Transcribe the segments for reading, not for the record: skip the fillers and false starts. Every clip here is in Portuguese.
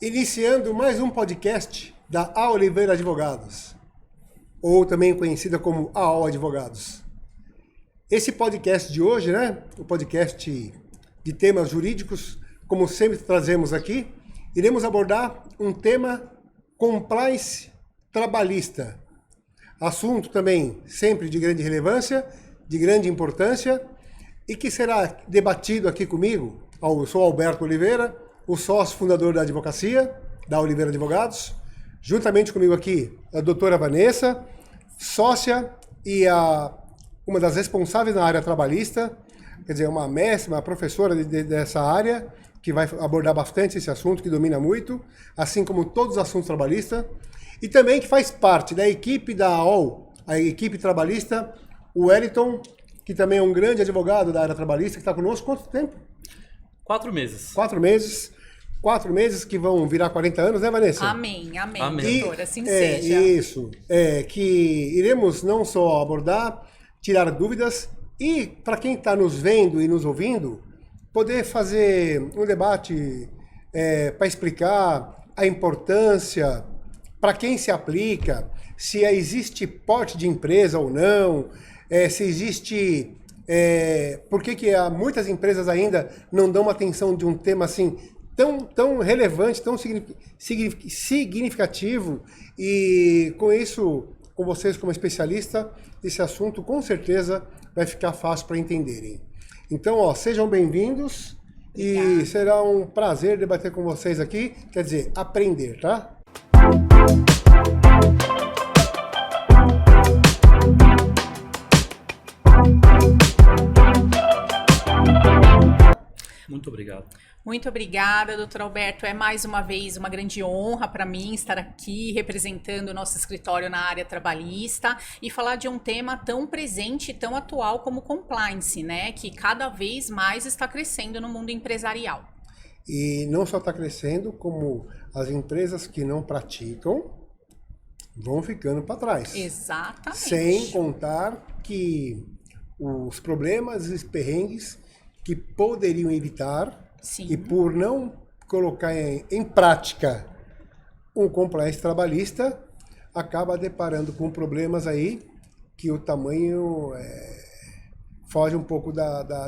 Iniciando mais um podcast da A Oliveira Advogados, ou também conhecida como AO Advogados. Esse podcast de hoje, o podcast de temas jurídicos, como sempre trazemos aqui, iremos abordar um tema compliance trabalhista. Assunto também sempre de grande relevância, de grande importância, e que será debatido aqui comigo. Eu sou Alberto Oliveira, o sócio fundador da advocacia, da Oliveira Advogados. Juntamente comigo aqui, a doutora Vanessa, sócia e uma das responsáveis na área trabalhista, quer dizer, uma mestre, uma professora dessa área, que vai abordar bastante esse assunto, que domina muito, assim como todos os assuntos trabalhistas, e também que faz parte da equipe da AOL, a equipe trabalhista, o Wellington, que também é um grande advogado da área trabalhista, que está conosco. Quanto tempo? 4 meses. 4 meses. 4 meses que vão virar 40 anos, né, Vanessa? Amém, Doutora, assim seja. Isso. Que iremos não só abordar, tirar dúvidas e, para quem está nos vendo e nos ouvindo, poder fazer um debate para explicar a importância, para quem se aplica, se existe porte de empresa ou não, se existe... por que muitas empresas ainda não dão uma atenção de um tema assim tão relevante, tão significativo, e com isso, com vocês como especialista, esse assunto com certeza vai ficar fácil para entenderem. Então, sejam bem-vindos. Obrigada. E será um prazer debater com vocês aqui, quer dizer, aprender, tá? Muito obrigado. Muito obrigada, doutor Alberto. É mais uma vez uma grande honra para mim estar aqui representando o nosso escritório na área trabalhista e falar de um tema tão presente e tão atual como compliance, né? Que cada vez mais está crescendo no mundo empresarial. E não só está crescendo, como as empresas que não praticam vão ficando para trás. Exatamente. Sem contar que os problemas e os perrengues que poderiam evitar, sim, e por não colocar em prática um compliance trabalhista, acaba deparando com problemas aí que o tamanho foge um pouco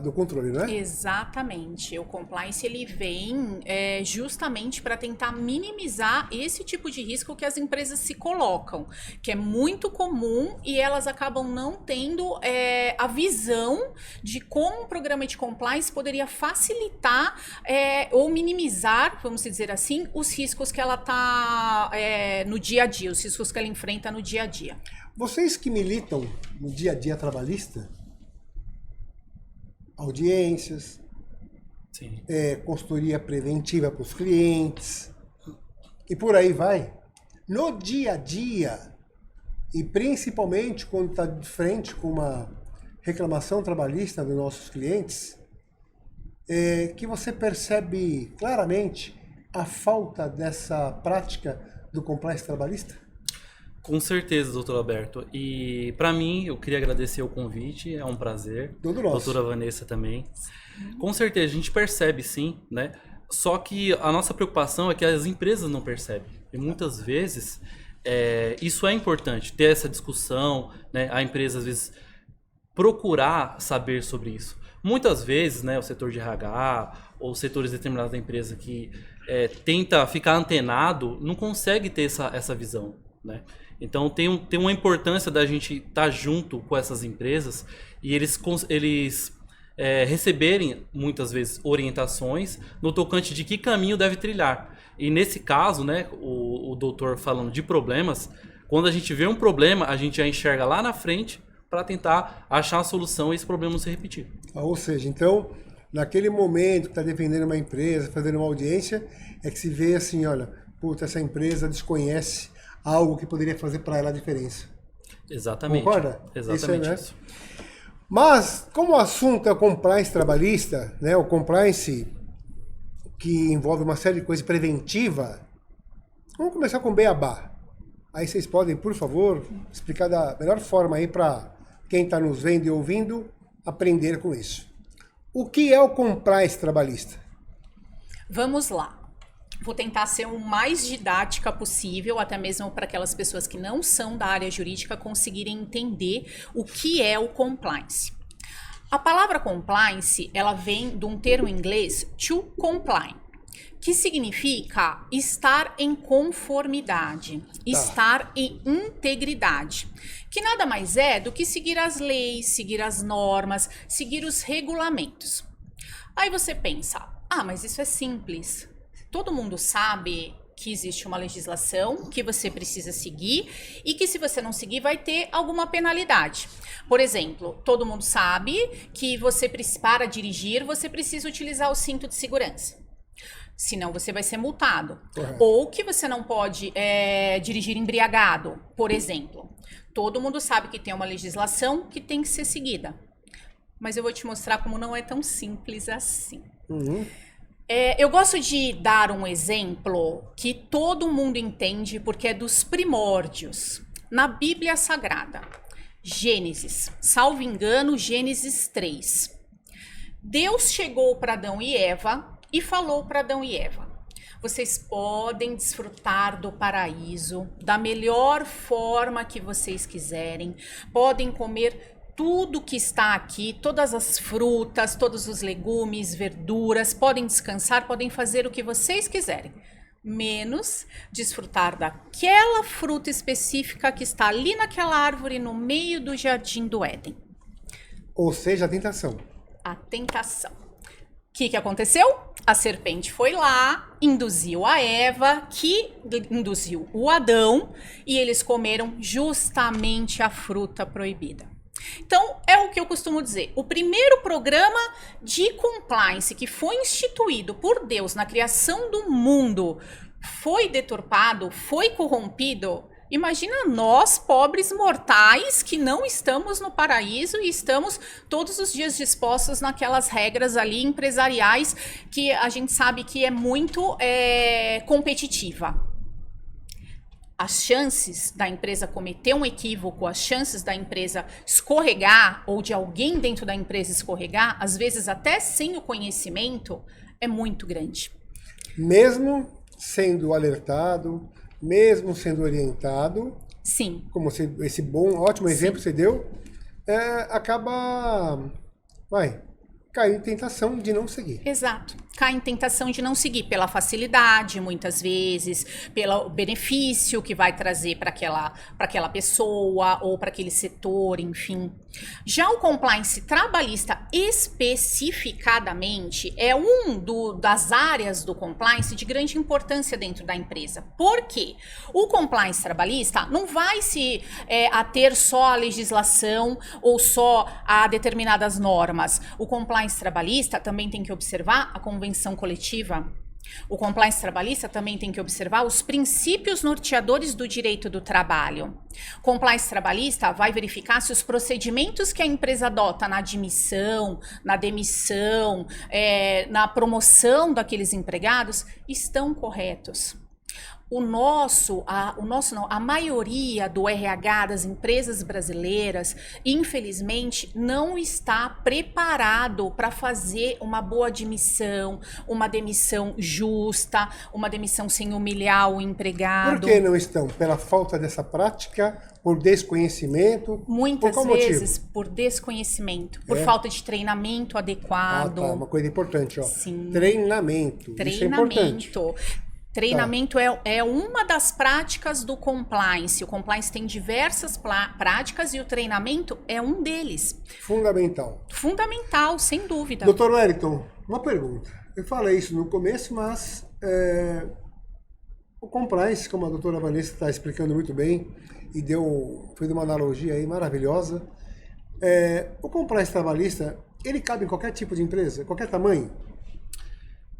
do controle, né? Exatamente. O compliance ele vem justamente para tentar minimizar esse tipo de risco que as empresas se colocam, que é muito comum, e elas acabam não tendo a visão de como um programa de compliance poderia facilitar ou minimizar, vamos dizer assim, os riscos que ela está no dia a dia, os riscos que ela enfrenta no dia a dia. Vocês que militam no dia a dia trabalhista, audiências, sim, consultoria preventiva para os clientes, e por aí vai. No dia a dia, e principalmente quando está de frente com uma reclamação trabalhista dos nossos clientes, que você percebe claramente a falta dessa prática do compliance trabalhista? Com certeza, doutor Alberto. E para mim, eu queria agradecer o convite, é um prazer. Todo nosso. Doutora Vanessa também. Com certeza, a gente percebe sim, né? Só que a nossa preocupação é que as empresas não percebem. E muitas vezes, isso é importante, ter essa discussão, né? A empresa, às vezes, procurar saber sobre isso. Muitas vezes, né, o setor de RH ou setores determinados da empresa que tenta ficar antenado, não consegue ter essa visão, né? Então tem uma importância da gente estar junto com essas empresas e eles receberem muitas vezes orientações no tocante de que caminho deve trilhar. E nesse caso, né, o doutor falando de problemas, quando a gente vê um problema, a gente já enxerga lá na frente para tentar achar a solução e esse problema não se repetir. Ou seja, então, naquele momento que está defendendo uma empresa, fazendo uma audiência, é que se vê assim, olha, puta, essa empresa desconhece algo que poderia fazer para ela a diferença. Exatamente. Concorda? Exatamente isso. Mas, como o assunto é o compliance trabalhista, né, o compliance que envolve uma série de coisas preventiva, vamos começar com beabá. Aí vocês podem, por favor, explicar da melhor forma aí para quem está nos vendo e ouvindo aprender com isso. O que é o compliance trabalhista? Vamos lá. Vou tentar ser o mais didática possível, até mesmo para aquelas pessoas que não são da área jurídica conseguirem entender o que é o compliance. A palavra compliance, ela vem de um termo em inglês, to comply, que significa estar em conformidade, estar em integridade, que nada mais é do que seguir as leis, seguir as normas, seguir os regulamentos. Aí você pensa, mas isso é simples. Todo mundo sabe que existe uma legislação que você precisa seguir e que se você não seguir vai ter alguma penalidade. Por exemplo, todo mundo sabe que para dirigir você precisa utilizar o cinto de segurança. Senão você vai ser multado. Ou que você não pode dirigir embriagado, por exemplo. Todo mundo sabe que tem uma legislação que tem que ser seguida. Mas eu vou te mostrar como não é tão simples assim. Eu gosto de dar um exemplo que todo mundo entende porque é dos primórdios. Na Bíblia Sagrada, Gênesis, salvo engano, Gênesis 3. Deus chegou para Adão e Eva e falou para Adão e Eva: vocês podem desfrutar do paraíso da melhor forma que vocês quiserem, podem comer tudo que está aqui, todas as frutas, todos os legumes, verduras, podem descansar, podem fazer o que vocês quiserem, menos desfrutar daquela fruta específica que está ali naquela árvore no meio do jardim do Éden. Ou seja, a tentação. A tentação. O que aconteceu? A serpente foi lá, induziu a Eva, que induziu o Adão, e eles comeram justamente a fruta proibida. Então, é o que eu costumo dizer. O primeiro programa de compliance que foi instituído por Deus na criação do mundo foi deturpado, foi corrompido. Imagina nós, pobres mortais, que não estamos no paraíso e estamos todos os dias dispostos naquelas regras ali empresariais que a gente sabe que é muito competitiva. As chances da empresa cometer um equívoco, as chances da empresa escorregar ou de alguém dentro da empresa escorregar, às vezes até sem o conhecimento, é muito grande. Mesmo sendo alertado, mesmo sendo orientado, sim, como esse ótimo exemplo que você deu, acaba cair em tentação de não seguir. Exato. Cai em tentação de não seguir pela facilidade, muitas vezes, pelo benefício que vai trazer para aquela pessoa ou para aquele setor, enfim. Já o compliance trabalhista especificadamente é das áreas do compliance de grande importância dentro da empresa. Por quê? O compliance trabalhista não vai se ater só à legislação ou só a determinadas normas. O compliance trabalhista também tem que observar a convenção coletiva. O compliance trabalhista também tem que observar os princípios norteadores do direito do trabalho. O compliance trabalhista vai verificar se os procedimentos que a empresa adota na admissão, na demissão, na promoção daqueles empregados estão corretos. A maioria do RH das empresas brasileiras, infelizmente, não está preparado para fazer uma boa admissão, uma demissão justa, uma demissão sem humilhar o empregado. Por que não estão? Pela falta dessa prática, por desconhecimento? Muitas por vezes por desconhecimento, por falta de treinamento adequado. Uma coisa importante, ó. Sim. Treinamento. Isso é importante. Treinamento é uma das práticas do compliance. O compliance tem diversas práticas e o treinamento é um deles. Fundamental. Fundamental, sem dúvida. Dr. Wellington, uma pergunta. Eu falei isso no começo, mas o compliance, como a doutora Vanessa está explicando muito bem e fez uma analogia aí maravilhosa, o compliance trabalhista, ele cabe em qualquer tipo de empresa, qualquer tamanho?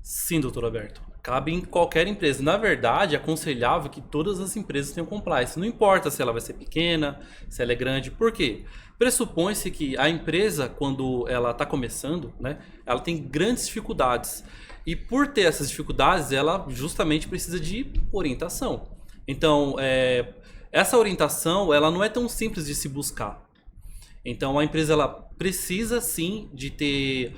Sim, doutor Alberto. Cabe em qualquer empresa. Na verdade, é aconselhável que todas as empresas tenham compliance. Não importa se ela vai ser pequena, se ela é grande. Por quê? Pressupõe-se que a empresa, quando ela está começando, né, ela tem grandes dificuldades. E por ter essas dificuldades, ela justamente precisa de orientação. Então, essa orientação ela não é tão simples de se buscar. Então, a empresa ela precisa sim de ter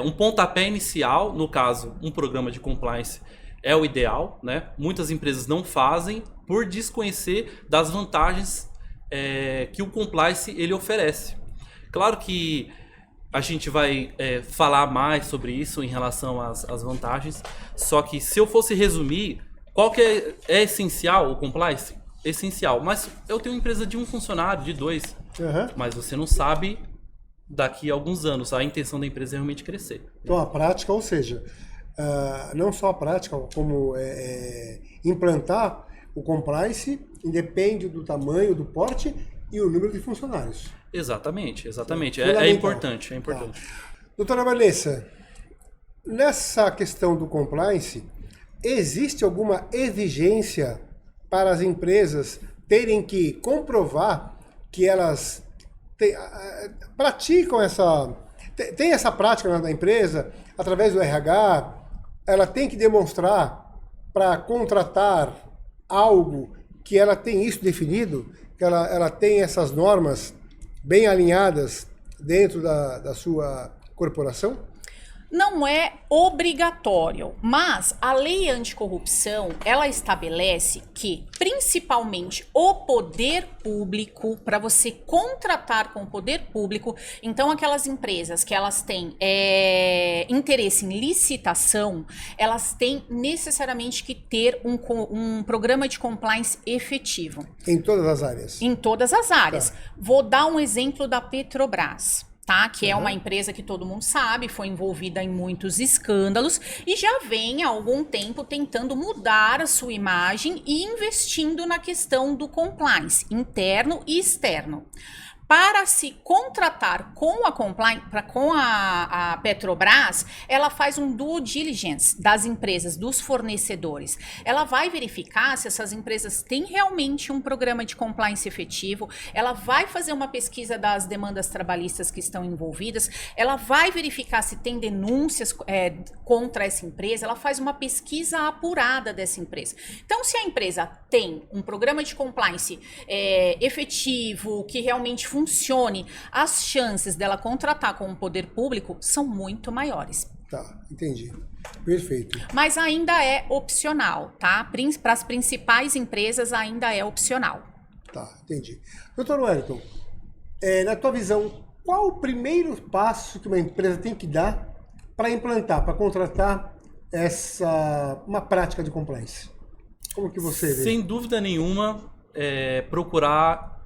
um pontapé inicial, no caso, um programa de compliance é o ideal, né? Muitas empresas não fazem por desconhecer das vantagens que o compliance ele oferece. Claro que a gente vai falar mais sobre isso em relação às vantagens, só que se eu fosse resumir, qual que é essencial o compliance? Essencial, mas eu tenho uma empresa de 1 funcionário, de 2, mas você não sabe daqui a alguns anos, a intenção da empresa é realmente crescer. Então a prática, ou seja, não só a prática, como implantar o compliance, independe do tamanho, do porte e o número de funcionários. Exatamente. É importante. Tá. Doutora Vanessa, nessa questão do compliance, existe alguma exigência para as empresas terem que comprovar que elas praticam tem essa prática na empresa, através do RH, ela tem que demonstrar para contratar algo que ela tem isso definido, que ela tem essas normas bem alinhadas dentro da sua corporação? Não é obrigatório, mas a lei anticorrupção, ela estabelece que, principalmente, o poder público, para você contratar com o poder público, então aquelas empresas que elas têm interesse em licitação, elas têm necessariamente que ter um programa de compliance efetivo. Em todas as áreas? Em todas as áreas. Tá. Vou dar um exemplo da Petrobras. Tá? Que é uma empresa que todo mundo sabe, foi envolvida em muitos escândalos e já vem há algum tempo tentando mudar a sua imagem e investindo na questão do compliance interno e externo. Para se contratar com a compliance, com a Petrobras, ela faz um due diligence das empresas, dos fornecedores. Ela vai verificar se essas empresas têm realmente um programa de compliance efetivo, ela vai fazer uma pesquisa das demandas trabalhistas que estão envolvidas, ela vai verificar se tem denúncias contra essa empresa, ela faz uma pesquisa apurada dessa empresa. Então, se a empresa tem um programa de compliance efetivo, que realmente funcione, as chances dela contratar com o poder público são muito maiores. Tá, entendi. Perfeito. Mas ainda é opcional, tá? Para as principais empresas ainda é opcional. Tá, entendi. Doutor Wellington, na tua visão, qual o primeiro passo que uma empresa tem que dar para implantar, para contratar uma prática de compliance? Como que você vê? Sem dúvida nenhuma, procurar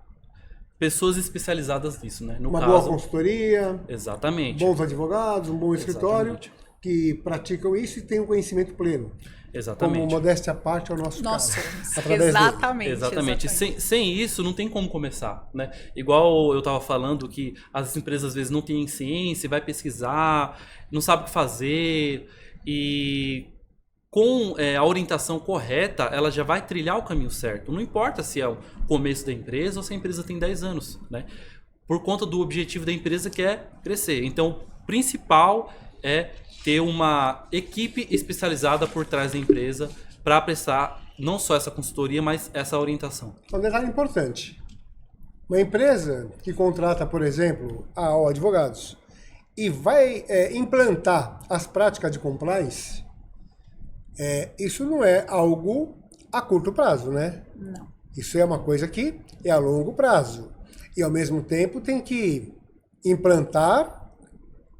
pessoas especializadas nisso, né? Uma boa consultoria. Exatamente. Bons advogados, um bom escritório que praticam isso e têm um conhecimento pleno. Exatamente. Como modéstia à parte é o nosso caso. Exatamente. Sem isso, não tem como começar, né? Igual eu estava falando que as empresas às vezes não têm ciência, vai pesquisar, não sabe o que fazer e com a orientação correta, ela já vai trilhar o caminho certo. Não importa se é o começo da empresa ou se a empresa tem 10 anos, né? Por conta do objetivo da empresa que é crescer. Então, o principal é ter uma equipe especializada por trás da empresa para prestar não só essa consultoria, mas essa orientação. Um detalhe importante. Uma empresa que contrata, por exemplo, a AO Advogados e vai implantar as práticas de compliance, isso não é algo a curto prazo, né? Não. Isso é uma coisa que é a longo prazo. E, ao mesmo tempo, tem que implantar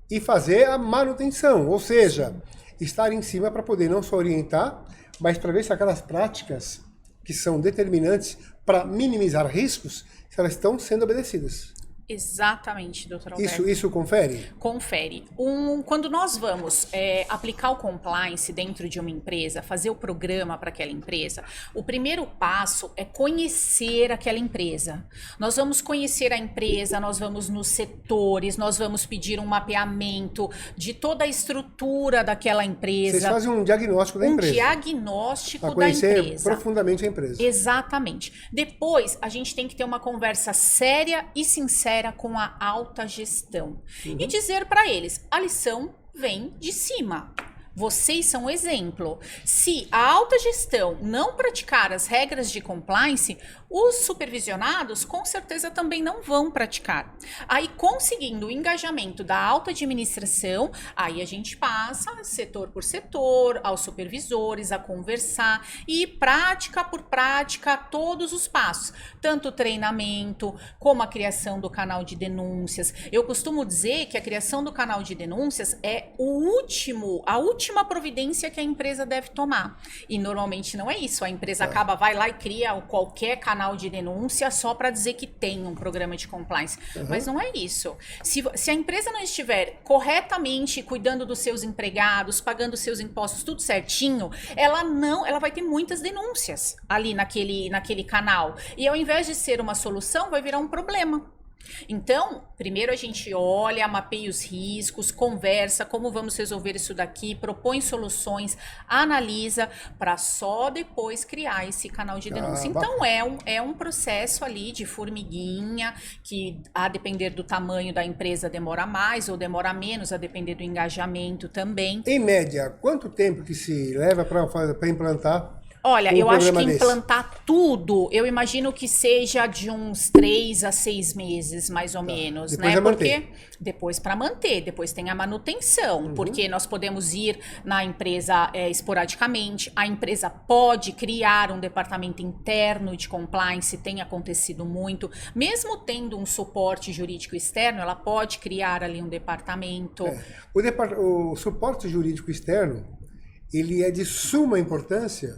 e fazer a manutenção. Ou seja, estar em cima para poder não só orientar, mas para ver se aquelas práticas que são determinantes para minimizar riscos, se elas estão sendo obedecidas. Exatamente, doutor Alberto. Isso confere? Confere. Quando nós vamos aplicar o compliance dentro de uma empresa, fazer o programa para aquela empresa, o primeiro passo é conhecer aquela empresa. Nós vamos conhecer a empresa, nós vamos nos setores, nós vamos pedir um mapeamento de toda a estrutura daquela empresa. Vocês fazem um diagnóstico da empresa. Um diagnóstico da empresa. Para conhecer profundamente a empresa. Exatamente. Depois, a gente tem que ter uma conversa séria e sincera com a alta gestão. E dizer para eles, a lição vem de cima. Vocês são um exemplo. Se a alta gestão não praticar as regras de compliance, os supervisionados com certeza também não vão praticar. Aí, conseguindo o engajamento da alta administração, aí a gente passa setor por setor, aos supervisores, a conversar e prática por prática, todos os passos. Tanto o treinamento, como a criação do canal de denúncias. Eu costumo dizer que a criação do canal de denúncias é a última providência que a empresa deve tomar. E normalmente não é isso. A empresa vai lá e cria qualquer canal de denúncia só para dizer que tem um programa de compliance. Mas não é isso. Se a empresa não estiver corretamente cuidando dos seus empregados, pagando seus impostos, tudo certinho, ela vai ter muitas denúncias ali naquele canal. E ao invés de ser uma solução, vai virar um problema. Então, primeiro a gente olha, mapeia os riscos, conversa, como vamos resolver isso daqui, propõe soluções, analisa, para só depois criar esse canal de denúncia. Então, é um processo ali de formiguinha, que a depender do tamanho da empresa demora mais ou demora menos, a depender do engajamento também. Em média, quanto tempo que se leva para implantar? Olha, eu acho que implantar tudo, eu imagino que seja de uns 3 a 6 meses, mais ou menos, depois né? Porque depois para manter, depois tem a manutenção, porque nós podemos ir na empresa esporadicamente, a empresa pode criar um departamento interno de compliance, tem acontecido muito, mesmo tendo um suporte jurídico externo, ela pode criar ali um departamento. O suporte jurídico externo, ele é de suma importância,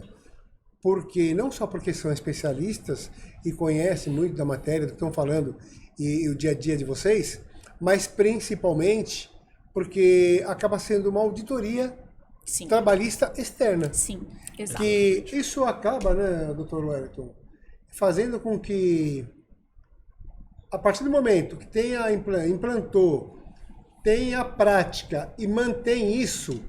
porque não só porque são especialistas e conhecem muito da matéria do que estão falando e o dia a dia de vocês, mas principalmente porque acaba sendo uma auditoria trabalhista externa. Sim, exato. Que isso acaba, né, Dr. Wellington, fazendo com que, a partir do momento que implantou, tem a prática e mantém isso,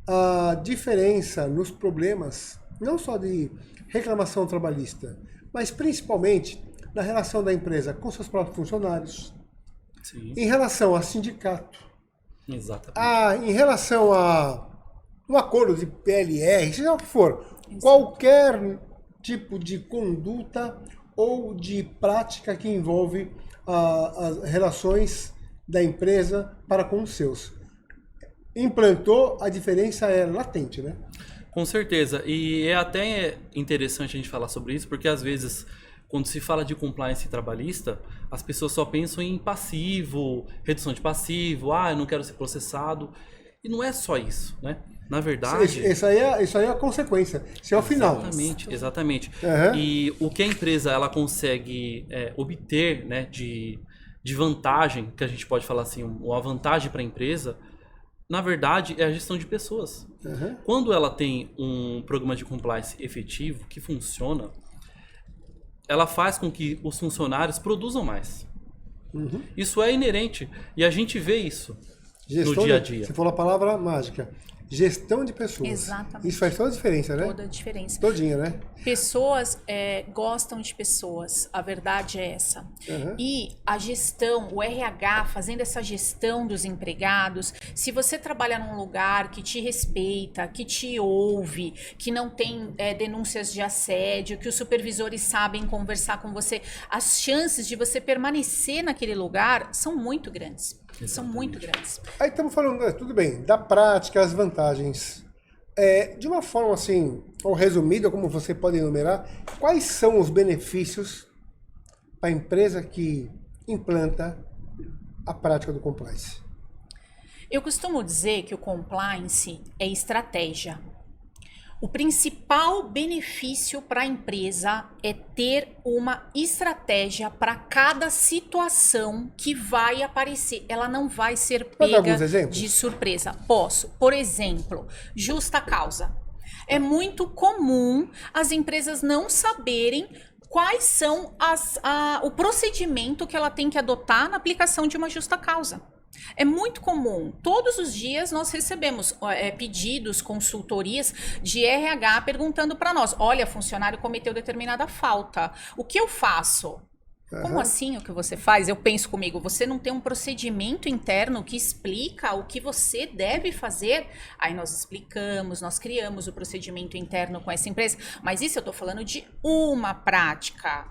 a diferença nos problemas, não só de reclamação trabalhista, mas principalmente na relação da empresa com seus próprios funcionários, em relação a sindicato, em relação a um acordo de PLR, seja o que for, qualquer tipo de conduta ou de prática que envolve as relações da empresa para com os seus. Implantou, a diferença é latente, né? Com certeza, e é até interessante a gente falar sobre isso, porque às vezes, quando se fala de compliance trabalhista, as pessoas só pensam em passivo, redução de passivo, eu não quero ser processado, e não é só isso, né? Na verdade... Isso aí é a consequência, isso é o final. Exatamente. E o que a empresa ela consegue obter, né, de vantagem, que a gente pode falar assim, uma vantagem para a empresa, na verdade, é a gestão de pessoas. Quando ela tem um programa de compliance efetivo, que funciona, ela faz com que os funcionários produzam mais. Isso é inerente. E a gente vê isso no dia a dia. Você falou a palavra mágica. Gestão de pessoas. Exatamente. Isso faz toda a diferença, né? Toda a diferença. Todinha, né? Pessoas gostam de pessoas, a verdade é essa. E a gestão, o RH, fazendo essa gestão dos empregados, se você trabalha num lugar que te respeita, que te ouve, que não tem denúncias de assédio, que os supervisores sabem conversar com você, as chances de você permanecer naquele lugar são muito grandes. Exatamente. São muito grandes. Aí estamos falando, tudo bem, da prática, as vantagens. De uma forma assim, ou resumida, como você pode enumerar, quais são os benefícios para a empresa que implanta a prática do compliance? Eu costumo dizer que o compliance é estratégia. O principal benefício para a empresa é ter uma estratégia para cada situação que vai aparecer. Ela não vai ser pega de surpresa. Posso. Por exemplo, justa causa. É muito comum as empresas não saberem quais são o procedimento que ela tem que adotar na aplicação de uma justa causa. É muito comum. Todos os dias nós recebemos pedidos, consultorias de RH perguntando para nós: olha, funcionário cometeu determinada falta. O que eu faço? Como assim o que você faz? Eu penso comigo, você não tem um procedimento interno que explica o que você deve fazer? Aí nós explicamos, nós criamos o procedimento interno com essa empresa, mas isso eu estou falando de uma prática.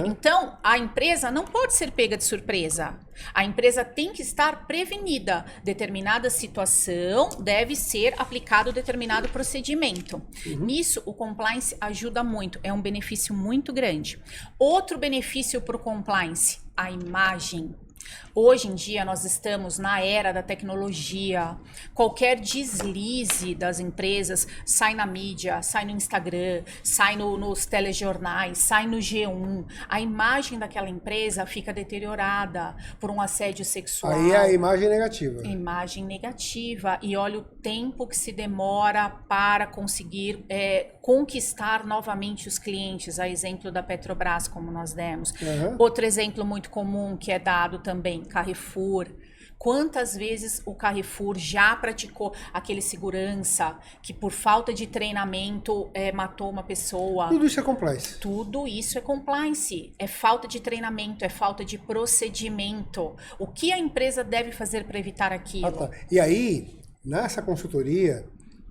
Então, a empresa não pode ser pega de surpresa. A empresa tem que estar prevenida. Determinada situação deve ser aplicado determinado procedimento. Nisso, o compliance ajuda muito, é um benefício muito grande. Outro benefício para o compliance, a imagem. Hoje em dia nós estamos na era da tecnologia. Qualquer deslize das empresas sai na mídia, sai no Instagram, sai nos telejornais, sai no G1. A imagem daquela empresa fica deteriorada por um assédio sexual. Aí é a imagem negativa. Imagem negativa. E olha o tempo que se demora para conseguir conquistar novamente os clientes. A exemplo da Petrobras, como nós demos. Outro exemplo muito comum que é dado também, Carrefour. Quantas vezes o Carrefour já praticou aquele segurança que por falta de treinamento matou uma pessoa? Tudo isso é compliance. Tudo isso é compliance. É falta de treinamento, é falta de procedimento. O que a empresa deve fazer para evitar aquilo? Tá. E aí, nessa consultoria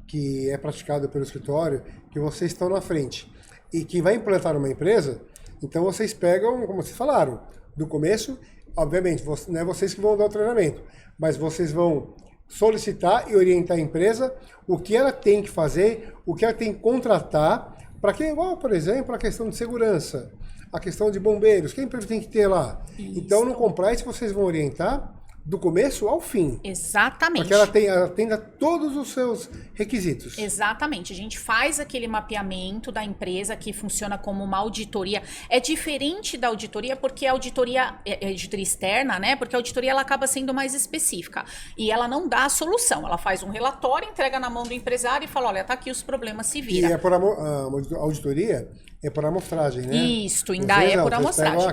que é praticada pelo escritório, que vocês estão na frente e que vai implantar uma empresa, então vocês pegam, como vocês falaram, do começo. Obviamente, não é vocês que vão dar o treinamento, mas vocês vão solicitar e orientar a empresa o que ela tem que fazer, o que ela tem que contratar, para que, igual, por exemplo, a questão de segurança, a questão de bombeiros, que a empresa tem que ter lá. Isso. Então, no compliance, vocês vão orientar do começo ao fim. Exatamente. Porque ela atenda todos os seus requisitos. Exatamente. A gente faz aquele mapeamento da empresa que funciona como uma auditoria. É diferente da auditoria porque a auditoria é auditoria externa, né? Porque a auditoria ela acaba sendo mais específica. E ela não dá a solução. Ela faz um relatório, entrega na mão do empresário e fala, olha, tá aqui os problemas, se vira. E a auditoria é por amostragem, né? Isso, ainda é por amostragem.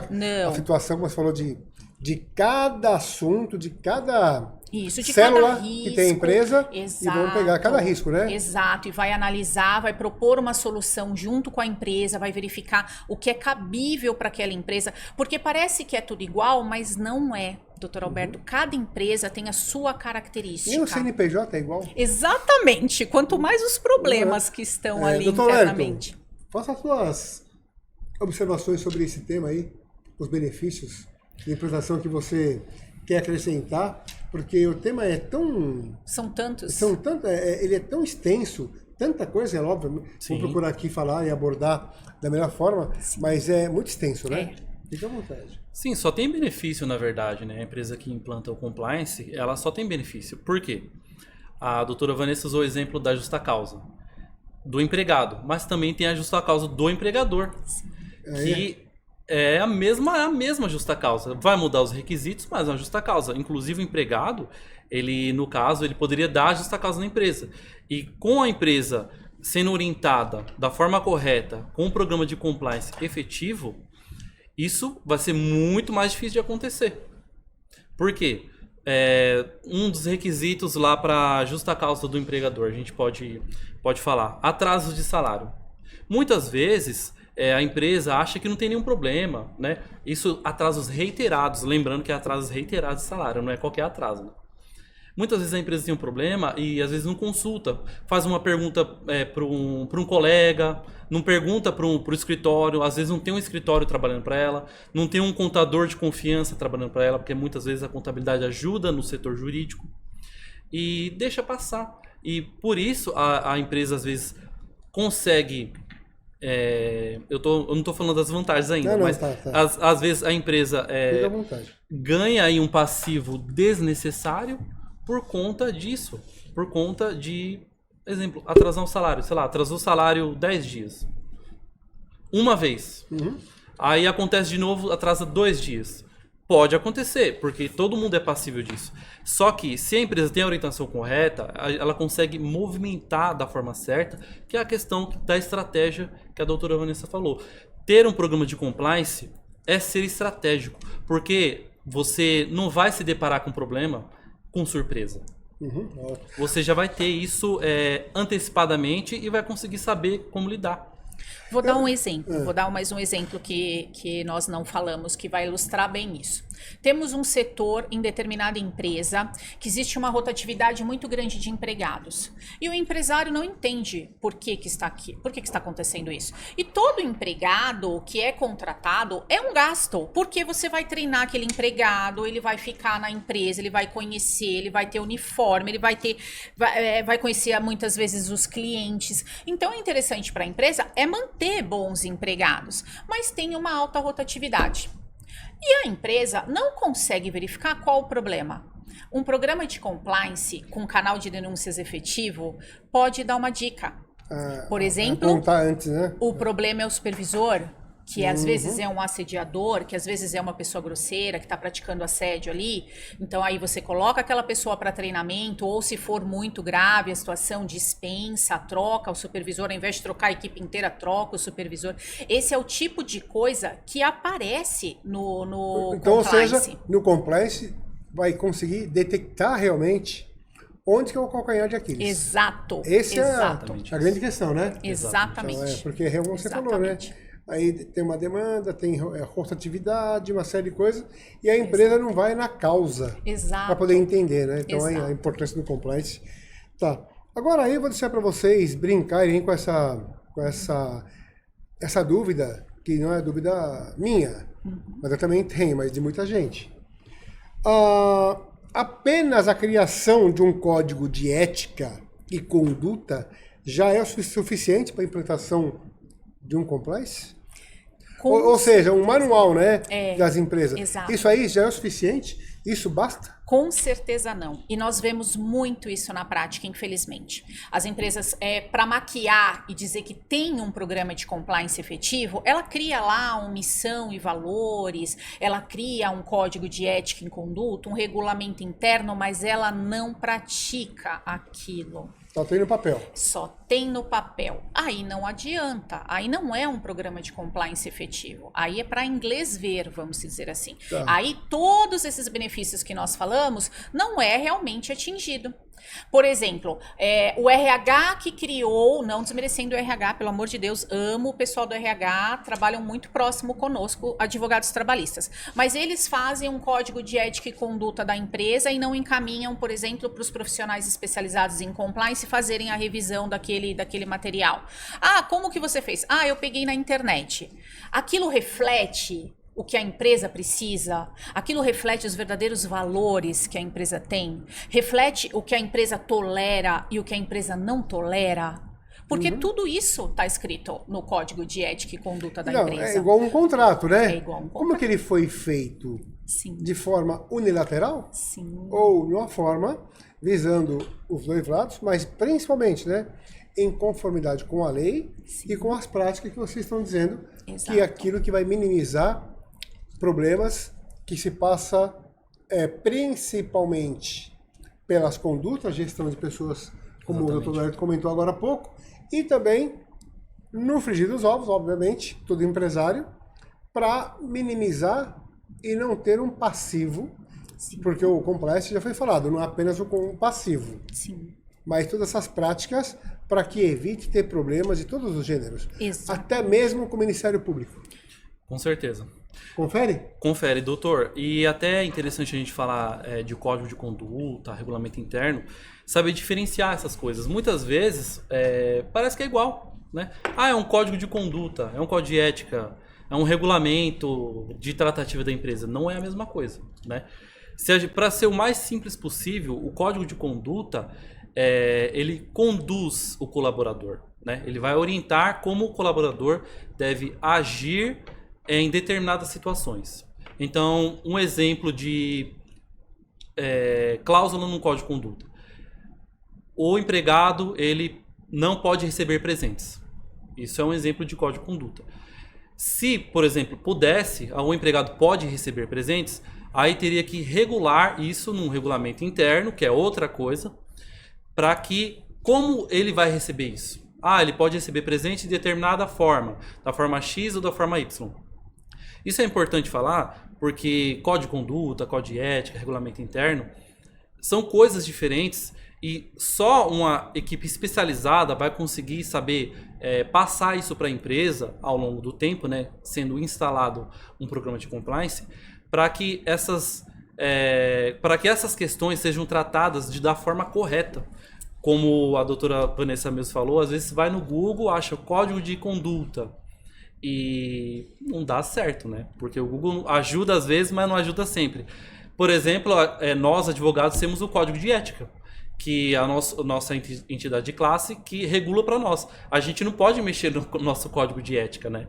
A situação, como você falou, de cada assunto, de cada de célula cada risco, que tem a empresa. Exato, e vão pegar cada risco, né? Exato, e vai analisar, vai propor uma solução junto com a empresa, vai verificar o que é cabível para aquela empresa, porque parece que é tudo igual, mas não é. Doutor Alberto, cada empresa tem a sua característica. E o CNPJ é igual? Exatamente, quanto mais os problemas que estão ali doutor internamente. Ayrton, faça as suas observações sobre esse tema aí, os benefícios de implantação que você quer acrescentar, porque o tema é tão... São tantos. Ele é tão extenso, tanta coisa, é óbvio. Sim. Vou procurar aqui falar e abordar da melhor forma, sim, mas é muito extenso, né? Fique à vontade. Sim, só tem benefício, na verdade, né? A empresa que implanta o compliance, ela só tem benefício. Por quê? A doutora Vanessa usou o exemplo da justa causa do empregado, mas também tem a justa causa do empregador, que é a mesma justa causa. Vai mudar os requisitos, mas é uma justa causa. Inclusive o empregado, ele, no caso, ele poderia dar a justa causa na empresa. E com a empresa sendo orientada da forma correta, com um programa de compliance efetivo, isso vai ser muito mais difícil de acontecer. Por quê? Um dos requisitos lá para a justa causa do empregador, a gente pode falar, atrasos de salário. Muitas vezes a empresa acha que não tem nenhum problema, né? Isso, atrasos reiterados, lembrando que é atrasos reiterados de salário, não é qualquer atraso, né? Muitas vezes a empresa tem um problema e às vezes não consulta, faz uma pergunta para um colega, não pergunta para o escritório, às vezes não tem um escritório trabalhando para ela, não tem um contador de confiança trabalhando para ela, porque muitas vezes a contabilidade ajuda no setor jurídico e deixa passar. E por isso a empresa às vezes consegue... eu não estou falando das vantagens ainda, mas às vezes a empresa ganha aí um passivo desnecessário por conta disso, por conta de, exemplo, atrasar um salário, sei lá, atrasou o salário 10 dias, uma vez, aí acontece de novo, atrasa 2 dias. Pode acontecer, porque todo mundo é passível disso. Só que se a empresa tem a orientação correta, ela consegue movimentar da forma certa, que é a questão da estratégia que a doutora Vanessa falou. Ter um programa de compliance é ser estratégico, porque você não vai se deparar com problema com surpresa. Você já vai ter isso antecipadamente e vai conseguir saber como lidar. Vou dar um exemplo, vou dar mais um exemplo que nós não falamos, que vai ilustrar bem isso. Temos um setor em determinada empresa que existe uma rotatividade muito grande de empregados. E o empresário não entende por que está aqui, por que está acontecendo isso. E todo empregado que é contratado é um gasto, porque você vai treinar aquele empregado, ele vai ficar na empresa, ele vai conhecer, ele vai ter uniforme, ele vai conhecer muitas vezes os clientes. Então, é interessante para a empresa é manter bons empregados, mas tem uma alta rotatividade. E a empresa não consegue verificar qual o problema. Um programa de compliance com canal de denúncias efetivo pode dar uma dica. Por exemplo, antes, né? O problema é o supervisor, que às vezes é um assediador, que às vezes é uma pessoa grosseira, que está praticando assédio ali. Então aí você coloca aquela pessoa para treinamento, ou se for muito grave a situação, dispensa, troca o supervisor, ao invés de trocar a equipe inteira, troca o supervisor. Esse é o tipo de coisa que aparece no então, compliance. Ou seja, no compliance vai conseguir detectar realmente onde que é o calcanhar de Aquiles. Exato. Essa exatamente. é a grande questão, né? Exatamente. Então, porque é como você falou, né? Aí tem uma demanda, tem rotatividade, uma série de coisas, e a empresa não vai na causa para poder entender, né? Então aí a importância do compliance. Tá. Agora aí eu vou deixar para vocês brincarem com essa dúvida, que não é dúvida minha, mas eu também tenho, mas de muita gente. Apenas a criação de um código de ética e conduta já é o suficiente para a implantação de um compliance? Ou seja, um manual, né, das empresas. Exato. Isso aí já é o suficiente? Isso basta? Com certeza não. E nós vemos muito isso na prática, infelizmente. As empresas, para maquiar e dizer que tem um programa de compliance efetivo, ela cria lá uma missão e valores, ela cria um código de ética e conduta, um regulamento interno, mas ela não pratica aquilo. Só tem no papel. Só tem no papel. Aí não adianta. Aí não é um programa de compliance efetivo. Aí é para inglês ver, vamos dizer assim. Tá. Aí todos esses benefícios que nós falamos não é realmente atingido. Por exemplo, o RH que criou, não desmerecendo o RH, pelo amor de Deus, amo o pessoal do RH, trabalham muito próximo conosco, advogados trabalhistas. Mas eles fazem um código de ética e conduta da empresa e não encaminham, por exemplo, para os profissionais especializados em compliance fazerem a revisão daquele material. Ah, como que você fez? Ah, eu peguei na internet. Aquilo reflete o que a empresa precisa, aquilo reflete os verdadeiros valores que a empresa tem, reflete o que a empresa tolera e o que a empresa não tolera, porque tudo isso está escrito no código de ética e conduta da empresa. É igual um contrato, né? É igual um contrato. Como que ele foi feito? Sim. De forma unilateral? Sim. Ou de uma forma visando os dois lados, mas principalmente, né, em conformidade com a lei e com as práticas que vocês estão dizendo, Exato. que é aquilo que vai minimizar problemas que se passa principalmente pelas condutas, gestão de pessoas, como o Dr. Leonardo comentou agora há pouco, e também no frigir dos ovos, obviamente, todo empresário, para minimizar e não ter um passivo, porque o compliance já foi falado, não é apenas um passivo, Sim. mas todas essas práticas para que evite ter problemas de todos os gêneros, Exato. até mesmo com o Ministério Público. Com certeza. Confere? Confere, doutor. E até é interessante a gente falar de código de conduta, regulamento interno, saber diferenciar essas coisas. Muitas vezes parece que é igual, né? Ah, é um código de conduta, é um código de ética, é um regulamento de tratativa da empresa. Não é a mesma coisa, né? Para ser o mais simples possível, o código de conduta, ele conduz o colaborador, né? Ele vai orientar como o colaborador deve agir em determinadas situações. Então, um exemplo de cláusula no código de conduta. O empregado, ele não pode receber presentes. Isso é um exemplo de código de conduta. Se, por exemplo, pudesse, o empregado pode receber presentes, aí teria que regular isso num regulamento interno, que é outra coisa, para que, como ele vai receber isso? Ah, ele pode receber presente de determinada forma, da forma X ou da forma Y. Isso é importante falar, porque código de conduta, código de ética, regulamento interno, são coisas diferentes E só uma equipe especializada vai conseguir saber passar isso para a empresa ao longo do tempo, né, sendo instalado um programa de compliance, para que essas questões sejam tratadas da forma correta. Como a doutora Vanessa mesmo falou, às vezes você vai no Google, acha o código de conduta e não dá certo, né? Porque o Google ajuda às vezes, mas não ajuda sempre. Por exemplo, nós advogados temos o código de ética, que é a nossa entidade de classe que regula para nós. A gente não pode mexer no nosso código de ética, né?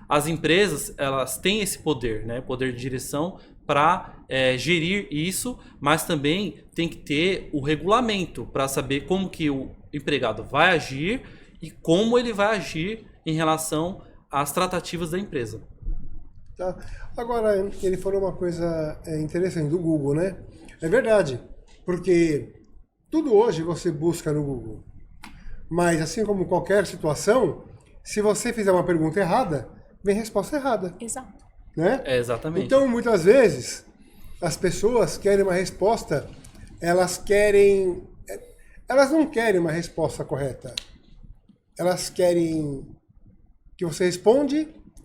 As empresas, elas têm esse poder, né? Poder de direção para gerir isso, mas também tem que ter o regulamento para saber como que o empregado vai agir e como ele vai agir em relação às tratativas da empresa. Tá. Agora, ele falou uma coisa interessante do Google, né? É verdade, porque tudo hoje você busca no Google. Mas, assim como qualquer situação, se você fizer uma pergunta errada, vem resposta errada. Exato. Né? Exatamente. Então, muitas vezes, as pessoas querem uma resposta, elas não querem uma resposta correta. Elas querem que você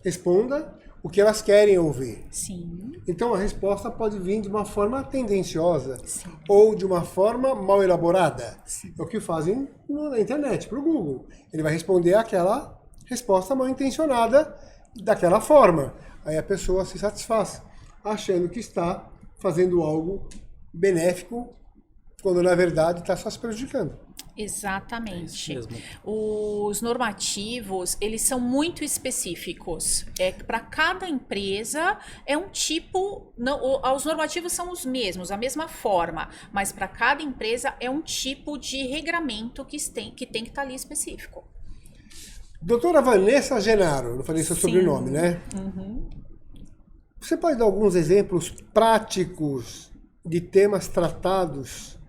responda o que elas querem ouvir. Sim. Então, a resposta pode vir de uma forma tendenciosa. Sim. Ou de uma forma mal elaborada. Sim. É o que fazem na internet, para o Google. Ele vai responder aquela resposta mal intencionada daquela forma. Aí a pessoa se satisfaz, achando que está fazendo algo benéfico, quando na verdade está só se prejudicando. Exatamente. É isso mesmo. Os normativos, eles são muito específicos. Para cada empresa é um tipo, os normativos são os mesmos, a mesma forma, mas para cada empresa é um tipo de regramento que tem que estar ali específico. Doutora Vanessa Genaro, não falei seu sobrenome, né? Uhum. Você pode dar alguns exemplos práticos de temas tratados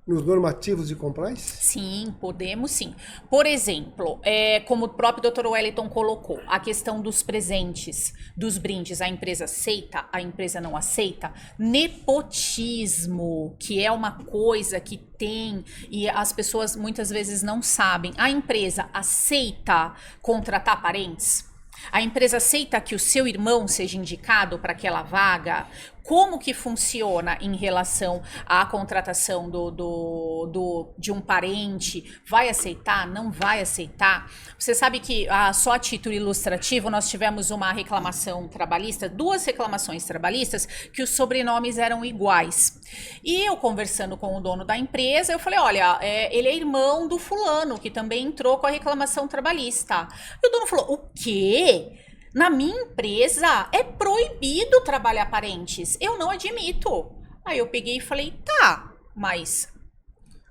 nos normativos de compliance? Sim, podemos sim. Por exemplo, como o próprio Dr. Wellington colocou, a questão dos presentes, dos brindes, a empresa aceita, a empresa não aceita. Nepotismo, que é uma coisa que tem e as pessoas muitas vezes não sabem. A empresa aceita contratar parentes? A empresa aceita que o seu irmão seja indicado para aquela vaga? Como que funciona em relação à contratação de um parente? Vai aceitar? Não vai aceitar? Você sabe que, só a título ilustrativo, nós tivemos uma reclamação trabalhista, 2 reclamações trabalhistas, que os sobrenomes eram iguais. E eu conversando com o dono da empresa, eu falei, olha, ele é irmão do fulano, que também entrou com a reclamação trabalhista. E o dono falou, o quê? Na minha empresa é proibido trabalhar parentes. Eu não admito. Aí eu peguei e falei, tá, mas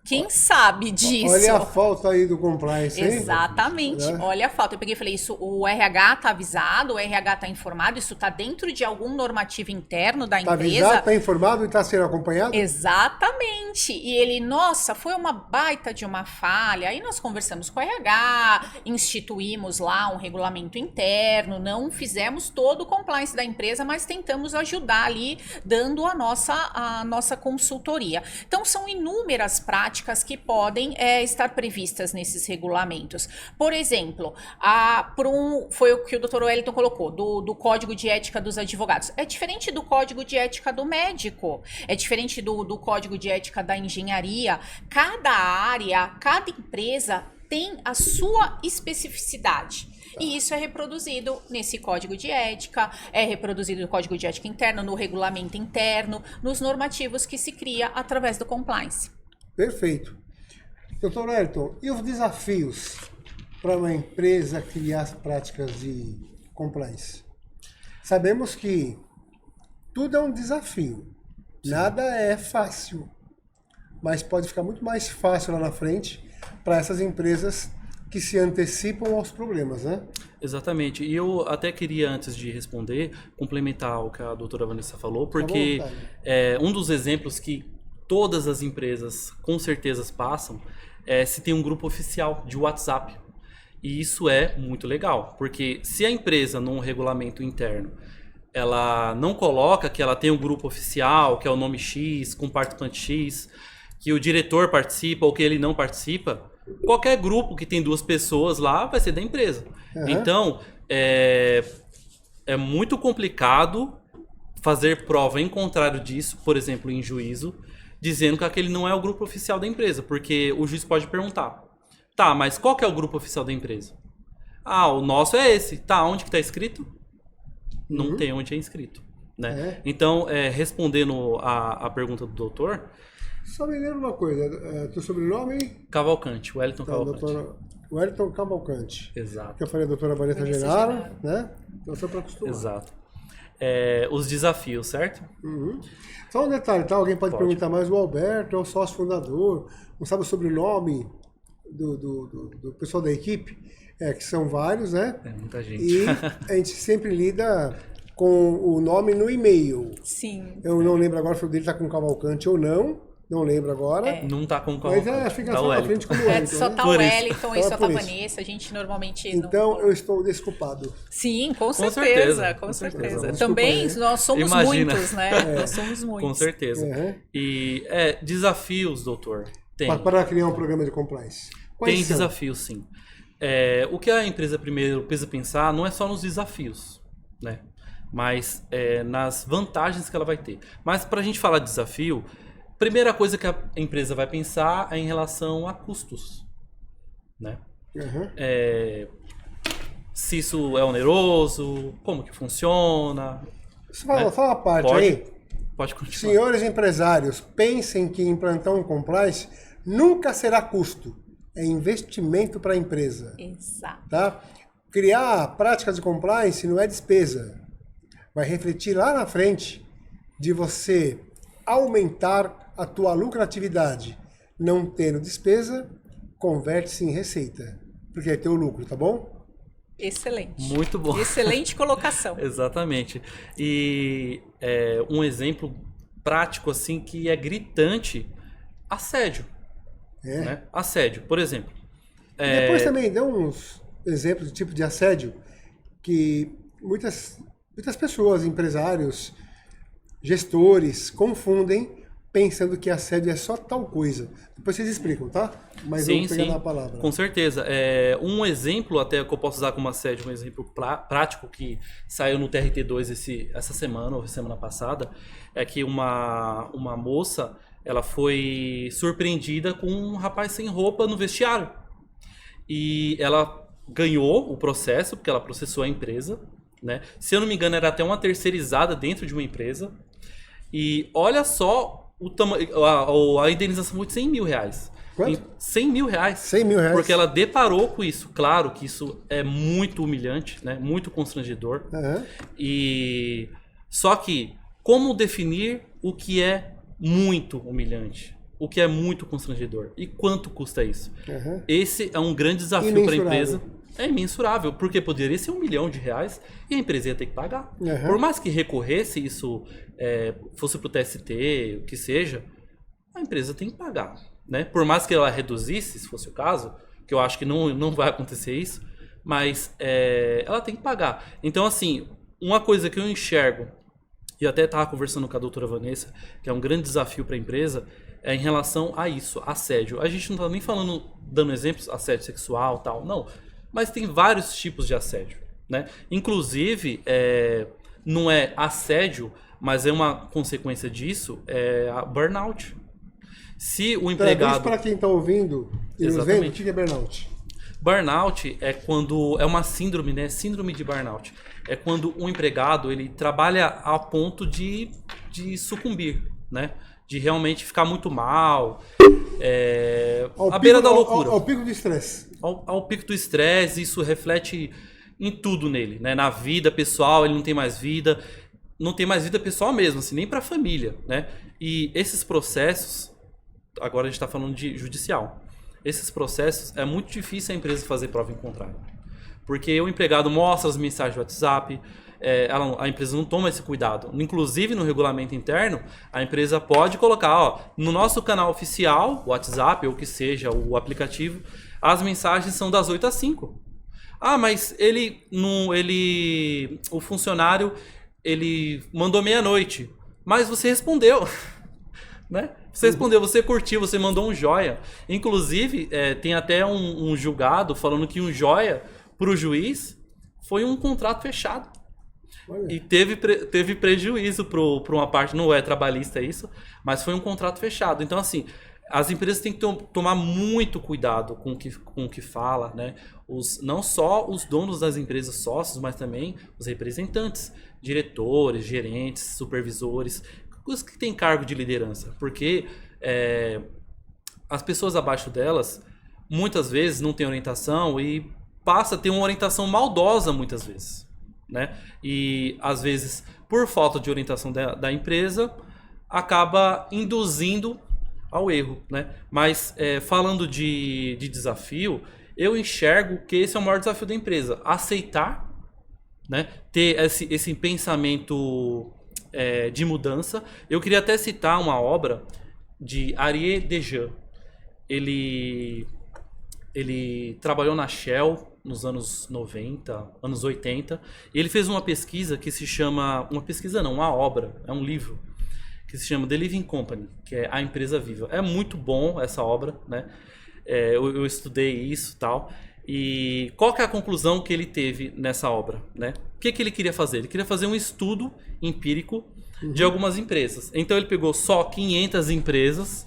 quem sabe disso? Olha a falta aí do compliance, hein? Exatamente, olha a falta. Eu peguei e falei, isso, o RH tá avisado, o RH tá informado, isso tá dentro de algum normativo interno da empresa. Tá avisado, tá informado e tá sendo acompanhado? Exatamente. E ele, nossa, foi uma baita de uma falha. Aí nós conversamos com o RH, instituímos lá um regulamento interno, não fizemos todo o compliance da empresa, mas tentamos ajudar ali, dando a nossa consultoria. Então, são inúmeras práticas que podem estar previstas nesses regulamentos. Por exemplo, foi o que o Dr. Wellington colocou, do Código de Ética dos Advogados. É diferente do Código de Ética do médico, é diferente do Código de Ética da engenharia. Cada área, cada empresa tem a sua especificidade. E isso é reproduzido nesse código de ética, é reproduzido no código de ética interno, no regulamento interno, nos normativos que se cria através do compliance. Perfeito. Doutor Wellington, e os desafios para uma empresa criar as práticas de compliance? Sabemos que tudo é um desafio. Sim. Nada é fácil. Mas pode ficar muito mais fácil lá na frente para essas empresas que se antecipam aos problemas, né? Exatamente. E eu até queria, antes de responder, complementar o que a doutora Vanessa falou, porque um dos exemplos que todas as empresas com certeza passam se tem um grupo oficial de WhatsApp. E isso é muito legal, porque se a empresa, num regulamento interno, ela não coloca que ela tem um grupo oficial, que é o nome X, com participante X, que o diretor participa ou que ele não participa, qualquer grupo que tem 2 pessoas lá vai ser da empresa. Então, é muito complicado fazer prova em contrário disso, por exemplo, em juízo, dizendo que aquele não é o grupo oficial da empresa, porque o juiz pode perguntar: tá, mas qual que é o grupo oficial da empresa? Ah, o nosso é esse. Tá, onde que tá escrito? Não tem onde é inscrito, né? Então, respondendo a pergunta do doutor... Só me lembra uma coisa, teu sobrenome? Cavalcante, Wellington Cavalcante. Doutora Wellington Cavalcante. Exato. Que eu falei a doutora Vanessa Genaro, né? Então, só para acostumar. Exato. Os desafios, certo? Só um detalhe, tá? Alguém pode perguntar, mas o Alberto é o sócio fundador, não sabe o sobrenome do pessoal da equipe? Que são vários, né? É muita gente. E a gente sempre lida com o nome no e-mail. Sim. Eu não lembro agora se o dele tá com Cavalcante ou não lembro agora. Não tá com Cavalcante. Mas fica só na frente com o Wellington. Só né? tá o Wellington e só tá a Vanessa, a gente normalmente Então não... eu estou desculpado. Sim, com certeza. certeza. Também nós somos muitos, né? Nós somos muitos. Com certeza. E desafios, doutor, tem. Para criar um programa de compliance. Quais Tem são? desafios, sim. O que a empresa primeiro precisa pensar não é só nos desafios, né? Mas nas vantagens que ela vai ter. Mas para a gente falar de desafio, primeira coisa que a empresa vai pensar é em relação a custos, né? Se isso é oneroso, como que funciona. Só uma parte aí. Pode continuar. Senhores empresários, pensem que implantar um compliance nunca será custo. É investimento para a empresa. Exato. Tá? Criar práticas de compliance não é despesa. Vai refletir lá na frente de você aumentar a tua lucratividade. Não tendo despesa, converte-se em receita. Porque é teu lucro, tá bom? Excelente. Muito bom. Excelente colocação. Exatamente. E um exemplo prático assim que é gritante: assédio. Né? Assédio, por exemplo. Depois também dê uns exemplos de tipo de assédio que muitas pessoas, empresários, gestores, confundem pensando que assédio é só tal coisa. Depois vocês explicam, tá? Mas Sim, vamos pegar na palavra. Com certeza. Um exemplo até que eu posso usar como assédio, um exemplo prático que saiu no TRT2 essa semana ou semana passada, é que uma moça, ela foi surpreendida com um rapaz sem roupa no vestiário. E ela ganhou o processo, porque ela processou a empresa, né? Se eu não me engano, era até uma terceirizada dentro de uma empresa. E olha só a indenização foi de 100 mil reais. Quanto? 100 mil reais. 100 mil reais. Porque ela deparou com isso. Claro que isso é muito humilhante, né? Muito constrangedor. E só que como definir o que é muito humilhante? O que é muito constrangedor? E quanto custa isso? Esse é um grande desafio para a empresa. É imensurável, porque poderia ser R$1 milhão e a empresa ia ter que pagar. Por mais que recorresse, isso fosse para o TST, o que seja, a empresa tem que pagar. Né? Por mais que ela reduzisse, se fosse o caso, que eu acho que não vai acontecer isso, mas ela tem que pagar. Então, assim, uma coisa que eu enxergo, e até estava conversando com a doutora Vanessa, que é um grande desafio para a empresa, é em relação a isso, assédio. A gente não está nem dando exemplos, assédio sexual e tal, não. Mas tem vários tipos de assédio, né? Inclusive, não é assédio, mas é uma consequência disso, a burnout. Se o empregado... para quem está ouvindo e nos vendo, o que é burnout? Burnout é quando... É uma síndrome, né? Síndrome de burnout. É quando o empregado, ele trabalha a ponto de sucumbir, né? De realmente ficar muito mal, à beira da loucura. Ao pico do estresse. Ao pico do estresse, isso reflete em tudo nele, né? Na vida pessoal, ele não tem mais vida pessoal mesmo, assim, nem para a família, né? E esses processos, agora a gente está falando de judicial, esses processos é muito difícil a empresa fazer prova em contrário, porque o empregado mostra as mensagens do WhatsApp, a empresa não toma esse cuidado. Inclusive, no regulamento interno, a empresa pode colocar, no nosso canal oficial, o WhatsApp ou o que seja, o aplicativo, as mensagens são das 8 às 5. Ah, mas o funcionário, ele mandou meia-noite, mas você respondeu. né? Você respondeu, você curtiu, você mandou um joia. Inclusive, tem até um julgado falando que um joia para o juiz foi um contrato fechado. Olha. E teve prejuízo para uma parte, não é trabalhista isso, mas foi um contrato fechado. Então, assim, as empresas têm que tomar muito cuidado com o que fala, né? Não só os donos das empresas sócios, mas também os representantes, diretores, gerentes, supervisores, os que têm cargo de liderança. Porque as pessoas abaixo delas, muitas vezes, não têm orientação e passa a ter uma orientação maldosa, muitas vezes, né? E, às vezes, por falta de orientação da empresa, acaba induzindo ao erro, né? Mas falando de desafio, eu enxergo que esse é o maior desafio da empresa. Aceitar, né? Ter esse pensamento de mudança. Eu queria até citar uma obra de Arié Dejean. Ele trabalhou na Shell nos anos 90, anos 80, e ele fez uma pesquisa que se chama... Uma pesquisa não, uma obra, é um livro, que se chama The Living Company, que é A Empresa Viva. É muito bom essa obra, né? Eu estudei isso e tal. E qual que é a conclusão que ele teve nessa obra, né? O que ele queria fazer? Ele queria fazer um estudo empírico de algumas empresas. Então ele pegou só 500 empresas,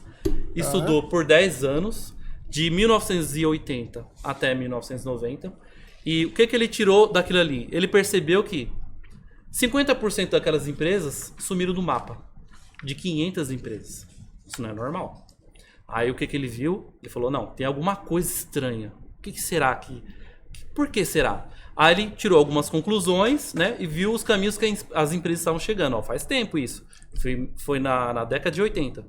estudou por 10 anos, de 1980 até 1990. E o que ele tirou daquilo ali? Ele percebeu que 50% daquelas empresas sumiram do mapa. De 500 empresas. Isso não é normal. Aí o que ele viu? Ele falou, não, tem alguma coisa estranha. O que será que... Por que será? Aí ele tirou algumas conclusões, né? E viu os caminhos que as empresas estavam chegando. Ó, faz tempo isso. Foi na década de 80.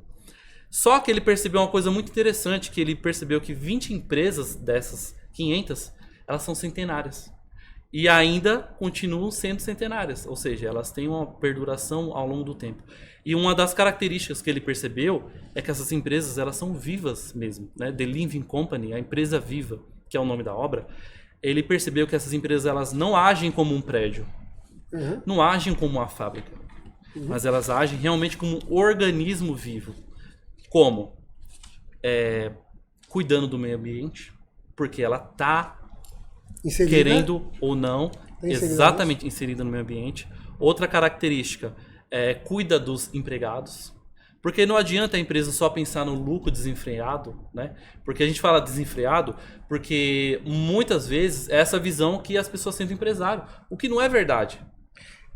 Só que ele percebeu uma coisa muito interessante, que ele percebeu que 20 empresas dessas 500, elas são centenárias. E ainda continuam sendo centenárias, ou seja, elas têm uma perduração ao longo do tempo. E uma das características que ele percebeu é que essas empresas, elas são vivas mesmo, né? The Living Company, a empresa viva, que é o nome da obra, ele percebeu que essas empresas, elas não agem como um prédio, não agem como uma fábrica, mas elas agem realmente como um organismo vivo. Como? Cuidando do meio ambiente, porque ela está querendo ou não, exatamente inserida no meio ambiente. Outra característica cuida dos empregados, porque não adianta a empresa só pensar no lucro desenfreado, né? Porque a gente fala desenfreado porque muitas vezes é essa visão que as pessoas têm do empresário, o que não é verdade.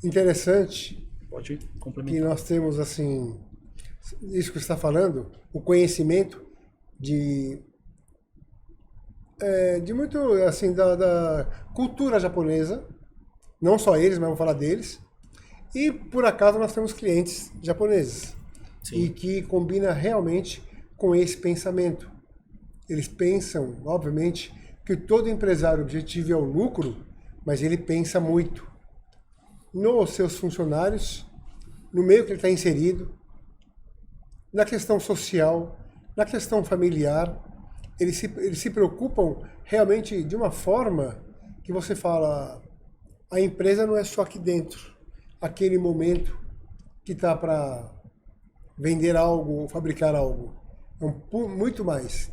Interessante. Pode complementar. Que nós temos, assim, isso que você está falando, o conhecimento de muito, assim, da cultura japonesa, não só eles, mas vou falar deles, e por acaso nós temos clientes japoneses. Sim. E que combina realmente com esse pensamento. Eles pensam, obviamente, que todo empresário, o objetivo é o lucro, mas ele pensa muito nos seus funcionários, no meio que ele está inserido, na questão social, na questão familiar. Eles se preocupam realmente de uma forma que você fala, a empresa não é só aqui dentro, aquele momento que está para vender algo ou fabricar algo. É muito mais.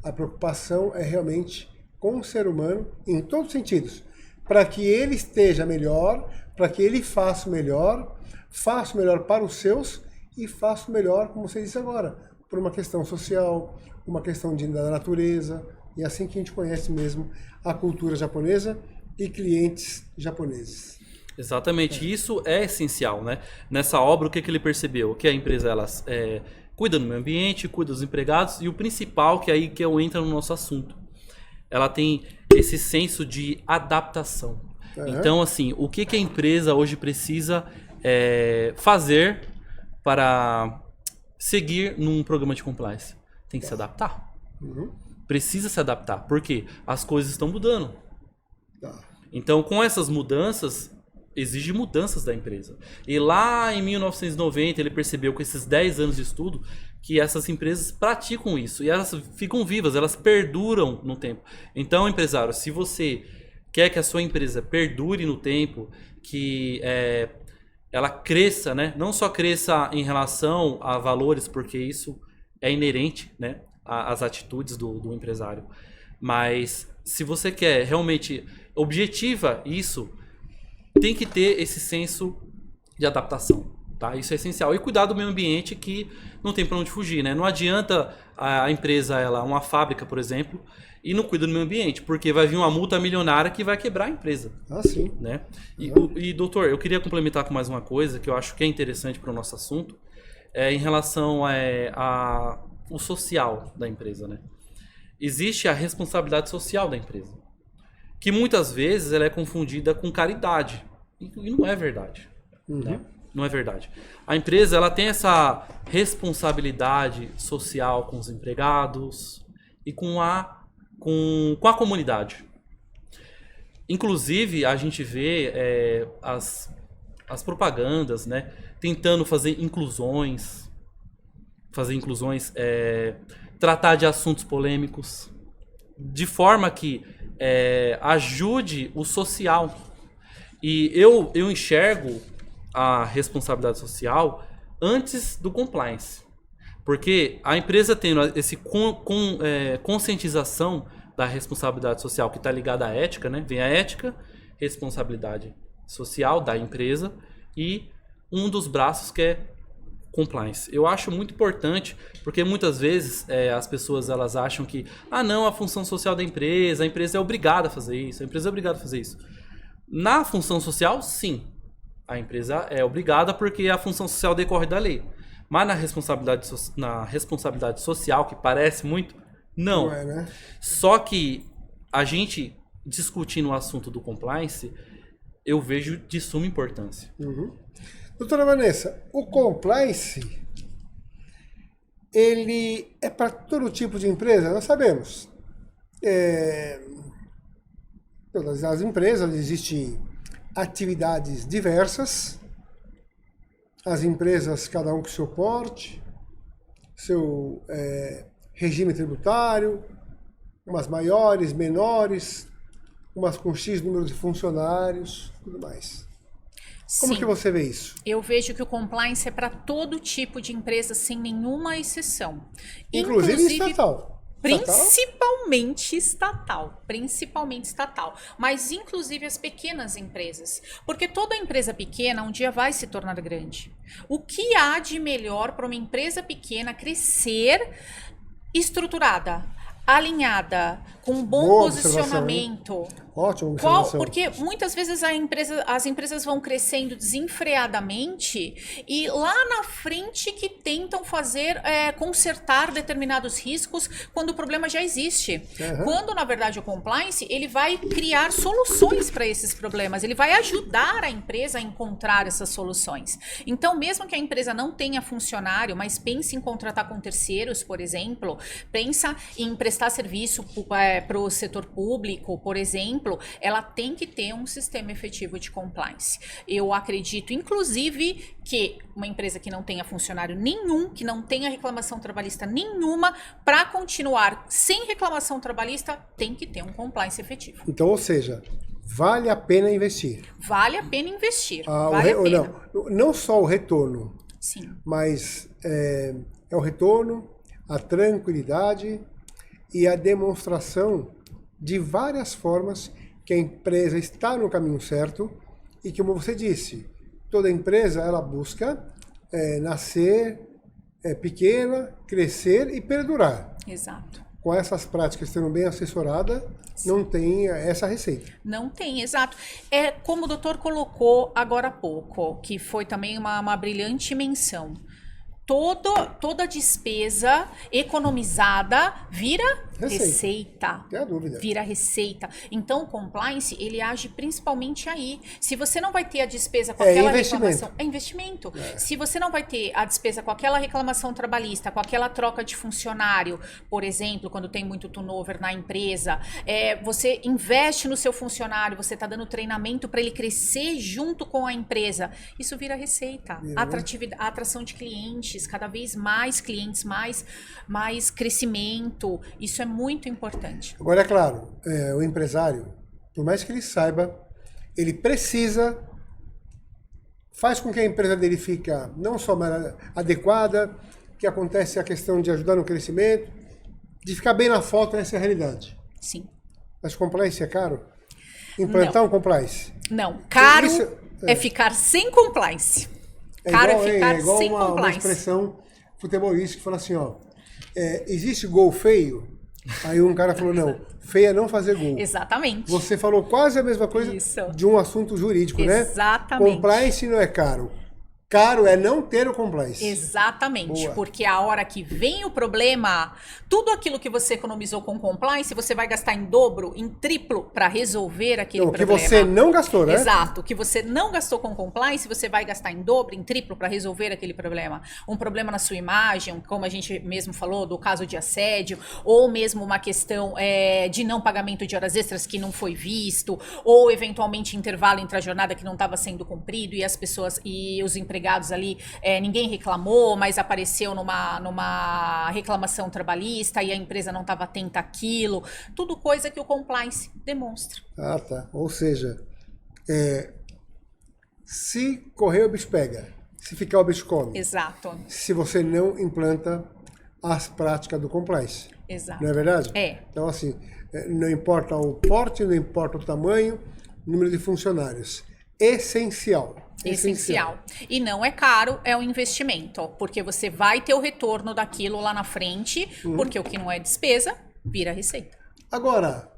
A preocupação é realmente com o ser humano, em todos os sentidos, para que ele esteja melhor, para que ele faça o melhor para os seus e faça o melhor, como você disse agora, por uma questão social, uma questão da natureza, e assim que a gente conhece mesmo a cultura japonesa e clientes japoneses. Exatamente, isso é essencial, né? Nessa obra, o que ele percebeu? Que a empresa cuida do meio ambiente, cuida dos empregados, e o principal, que é aí que eu entro no nosso assunto, ela tem esse senso de adaptação. Então, assim, o que a empresa hoje precisa fazer para seguir num programa de compliance? Tem que se adaptar. Precisa se adaptar, porque as coisas estão mudando. Então, com essas mudanças, exige mudanças da empresa. E lá em 1990, ele percebeu com esses 10 anos de estudo que essas empresas praticam isso. E elas ficam vivas, elas perduram no tempo. Então, empresário, se você quer que a sua empresa perdure no tempo, que ela cresça, né? Não só cresça em relação a valores, porque isso é inerente, né, às atitudes do empresário. Mas se você quer realmente objetiva isso, tem que ter esse senso de adaptação, tá? Isso é essencial. E cuidar do meio ambiente, que não tem para onde fugir, né? Não adianta a empresa, uma fábrica, por exemplo, e não cuida do meio ambiente, porque vai vir uma multa milionária que vai quebrar a empresa. Ah, sim. Né? E doutor, eu queria complementar com mais uma coisa que eu acho que é interessante para o nosso assunto, em relação ao social da empresa, né? Existe a responsabilidade social da empresa, que muitas vezes ela é confundida com caridade, e não é verdade. Né? Não é verdade. A empresa ela tem essa responsabilidade social com os empregados e com a comunidade. Inclusive, a gente vê as propagandas, né, tentando fazer inclusões, tratar de assuntos polêmicos, de forma que ajude o social. E eu enxergo a responsabilidade social antes do compliance. Porque a empresa tendo esse conscientização da responsabilidade social, que está ligada à ética, né? Vem a ética, responsabilidade social da empresa e um dos braços que é compliance. Eu acho muito importante, porque muitas vezes as pessoas elas acham que não, a função social da empresa, a empresa é obrigada a fazer isso, a empresa é obrigada a fazer isso. Na função social, sim, a empresa é obrigada porque a função social decorre da lei. Mas na responsabilidade social, que parece muito, não. Não é, né? Só que a gente discutindo o assunto do compliance, eu vejo de suma importância. Uhum. Doutora Vanessa, o compliance, ele é para todo tipo de empresa? Nós sabemos. Todas as empresas existem atividades diversas. As empresas, cada um com seu porte, seu regime tributário, umas maiores, menores, umas com X número de funcionários, tudo mais. Como Sim, que você vê isso? eu vejo que o compliance é para todo tipo de empresa, sem nenhuma exceção. Inclusive estatal. Principalmente estatal, mas inclusive as pequenas empresas, porque toda empresa pequena um dia vai se tornar grande. O que há de melhor para uma empresa pequena crescer estruturada, alinhada, com um bom Boa posicionamento? Ótima observação. Porque muitas vezes as empresas vão crescendo desenfreadamente e lá na frente que tentam consertar determinados riscos quando o problema já existe. Uhum. Quando, na verdade, o compliance ele vai criar soluções para esses problemas, ele vai ajudar a empresa a encontrar essas soluções. Então, mesmo que a empresa não tenha funcionário, mas pense em contratar com terceiros, por exemplo, pensa em prestar serviço para o setor público, por exemplo, ela tem que ter um sistema efetivo de compliance. Eu acredito, inclusive, que uma empresa que não tenha funcionário nenhum, que não tenha reclamação trabalhista nenhuma, para continuar sem reclamação trabalhista, tem que ter um compliance efetivo. Então, ou seja, vale a pena investir. Vale a pena investir. Vale a pena. Não só o retorno, Sim. mas é o retorno, a tranquilidade e a demonstração de várias formas que a empresa está no caminho certo e, como você disse, toda empresa ela busca nascer pequena, crescer e perdurar. Exato. Com essas práticas sendo bem assessoradas, não tem essa receita. Não tem, exato. É como o doutor colocou agora há pouco, que foi também uma brilhante menção. Toda despesa economizada vira receita. Não há dúvida. Vira receita. Então, o compliance, ele age principalmente aí. Se você não vai ter a despesa com aquela reclamação... É investimento. Se você não vai ter a despesa com aquela reclamação trabalhista, com aquela troca de funcionário, por exemplo, quando tem muito turnover na empresa, você investe no seu funcionário, você está dando treinamento para ele crescer junto com a empresa. Isso vira receita. A atração de clientes, cada vez mais clientes, mais crescimento. Isso é muito importante. Agora, é claro, o empresário, por mais que ele saiba, ele precisa faz com que a empresa dele fica não só mais adequada, que acontece a questão de ajudar no crescimento, de ficar bem na foto, essa é a realidade. Sim. Mas compliance é caro? Implantar um compliance? Não. Caro Isso é ficar sem compliance. Caro é ficar sem uma compliance. expressão futebolística que fala assim, ó, existe gol feio? Aí um cara falou, não, feio é não fazer gol. Exatamente. Você falou quase a mesma coisa Isso. de um assunto jurídico, né? Exatamente. Compliance não é caro. Caro é não ter o compliance. Exatamente, Boa. porque a hora que vem o problema, tudo aquilo que você economizou com compliance, você vai gastar em dobro, em triplo para resolver aquele Então, o que problema. você não gastou, né? Exato, o que você não gastou com compliance, você vai gastar em dobro, em triplo para resolver aquele problema. Um problema na sua imagem, como a gente mesmo falou, do caso de assédio, ou mesmo uma questão de não pagamento de horas extras que não foi visto, ou eventualmente intervalo entre a jornada que não estava sendo cumprido e as pessoas e os empregados ali, ninguém reclamou, mas apareceu numa reclamação trabalhista e a empresa não estava atenta àquilo. Tudo coisa que o compliance demonstra. Ah, tá. Ou seja, se correr o bicho pega, se ficar o bicho come. Exato. Se você não implanta as práticas do compliance. Exato. Não é verdade? É. Então, assim, não importa o porte, não importa o tamanho, o número de funcionários. Essencial. E não é caro, é um investimento, porque você vai ter o retorno daquilo lá na frente, porque o que não é despesa, vira receita. Agora,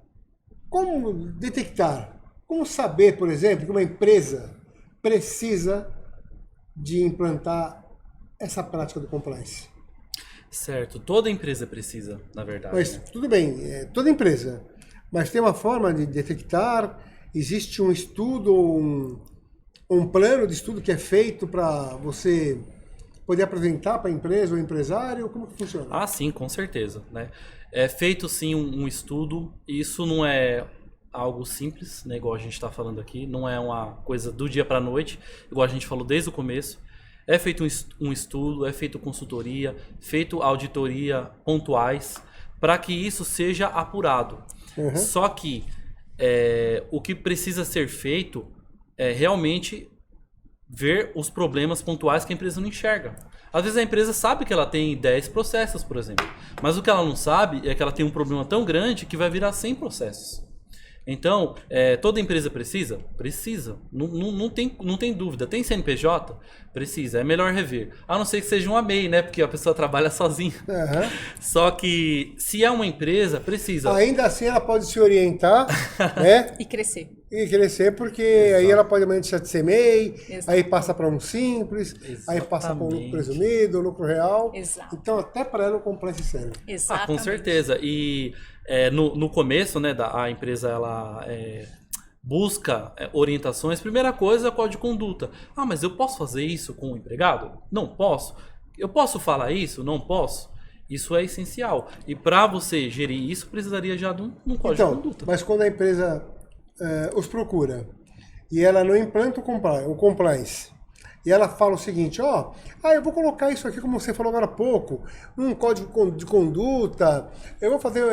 como detectar, como saber, por exemplo, que uma empresa precisa de implantar essa prática do compliance? Certo, toda empresa precisa, na verdade. Mas né? tudo bem, toda empresa, mas tem uma forma de detectar, existe um estudo, um plano de estudo que é feito para você poder apresentar para a empresa ou empresário? Como que funciona? Ah, sim, com certeza. Né? É feito sim um estudo, e isso não é algo simples, né, igual a gente está falando aqui, não é uma coisa do dia para a noite, igual a gente falou desde o começo. É feito um estudo, é feito consultoria, feito auditoria pontuais, para que isso seja apurado. Uhum. Só que o que precisa ser feito é realmente ver os problemas pontuais que a empresa não enxerga. Às vezes a empresa sabe que ela tem 10 processos, por exemplo, mas o que ela não sabe é que ela tem um problema tão grande que vai virar 100 processos. Então, toda empresa precisa? Precisa. Não tem dúvida. Tem CNPJ? Precisa. É melhor rever. A não ser que seja uma MEI, né? Porque a pessoa trabalha sozinha. Uhum. Só que, se é uma empresa, precisa. Ainda assim, ela pode se orientar, né? E crescer. E crescer, porque aí ela pode deixar de ser MEI, Exato. aí passa para um simples, aí passa para um lucro presumido, lucro real. Exato. Então, até para ela o compliance serve. Exatamente. Com certeza. E no começo, né, a empresa ela busca orientações. Primeira coisa é o código de conduta. Ah, mas eu posso fazer isso com o empregado? Não posso. Eu posso falar isso? Não posso. Isso é essencial. E para você gerir isso, precisaria já de um código de conduta. Mas quando a empresa os procura e ela não implanta o compliance, e ela fala o seguinte, eu vou colocar isso aqui, como você falou agora há pouco, um código de conduta, eu vou fazer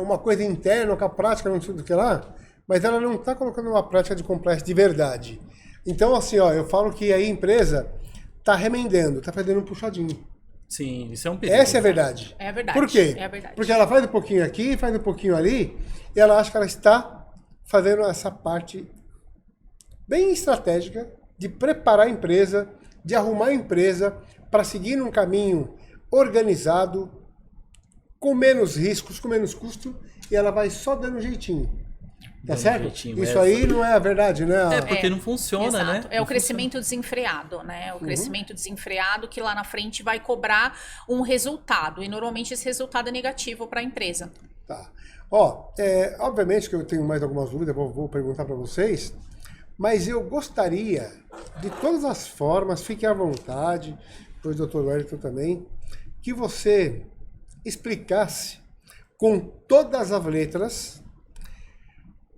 uma coisa interna com a prática, não sei do que lá, mas ela não está colocando uma prática de compliance de verdade. Então, assim, eu falo que aí a empresa está remendando, está fazendo um puxadinho. Sim, isso é um perigo. Essa é a verdade. É a verdade. Por quê? É a verdade. Porque ela faz um pouquinho aqui, faz um pouquinho ali, e ela acha que ela está fazendo essa parte bem estratégica de preparar a empresa, de arrumar a empresa para seguir num caminho organizado, com menos riscos, com menos custo, e ela vai só dando um jeitinho. Tá certo? Isso aí não é a verdade, né? Porque não funciona, exato. né? É o crescimento desenfreado, né? O crescimento desenfreado que lá na frente vai cobrar um resultado. E normalmente esse resultado é negativo para a empresa. Tá. Obviamente que eu tenho mais algumas dúvidas, vou perguntar para vocês, mas eu gostaria, de todas as formas, fique à vontade, depois o Dr. Wellington também, que você explicasse com todas as letras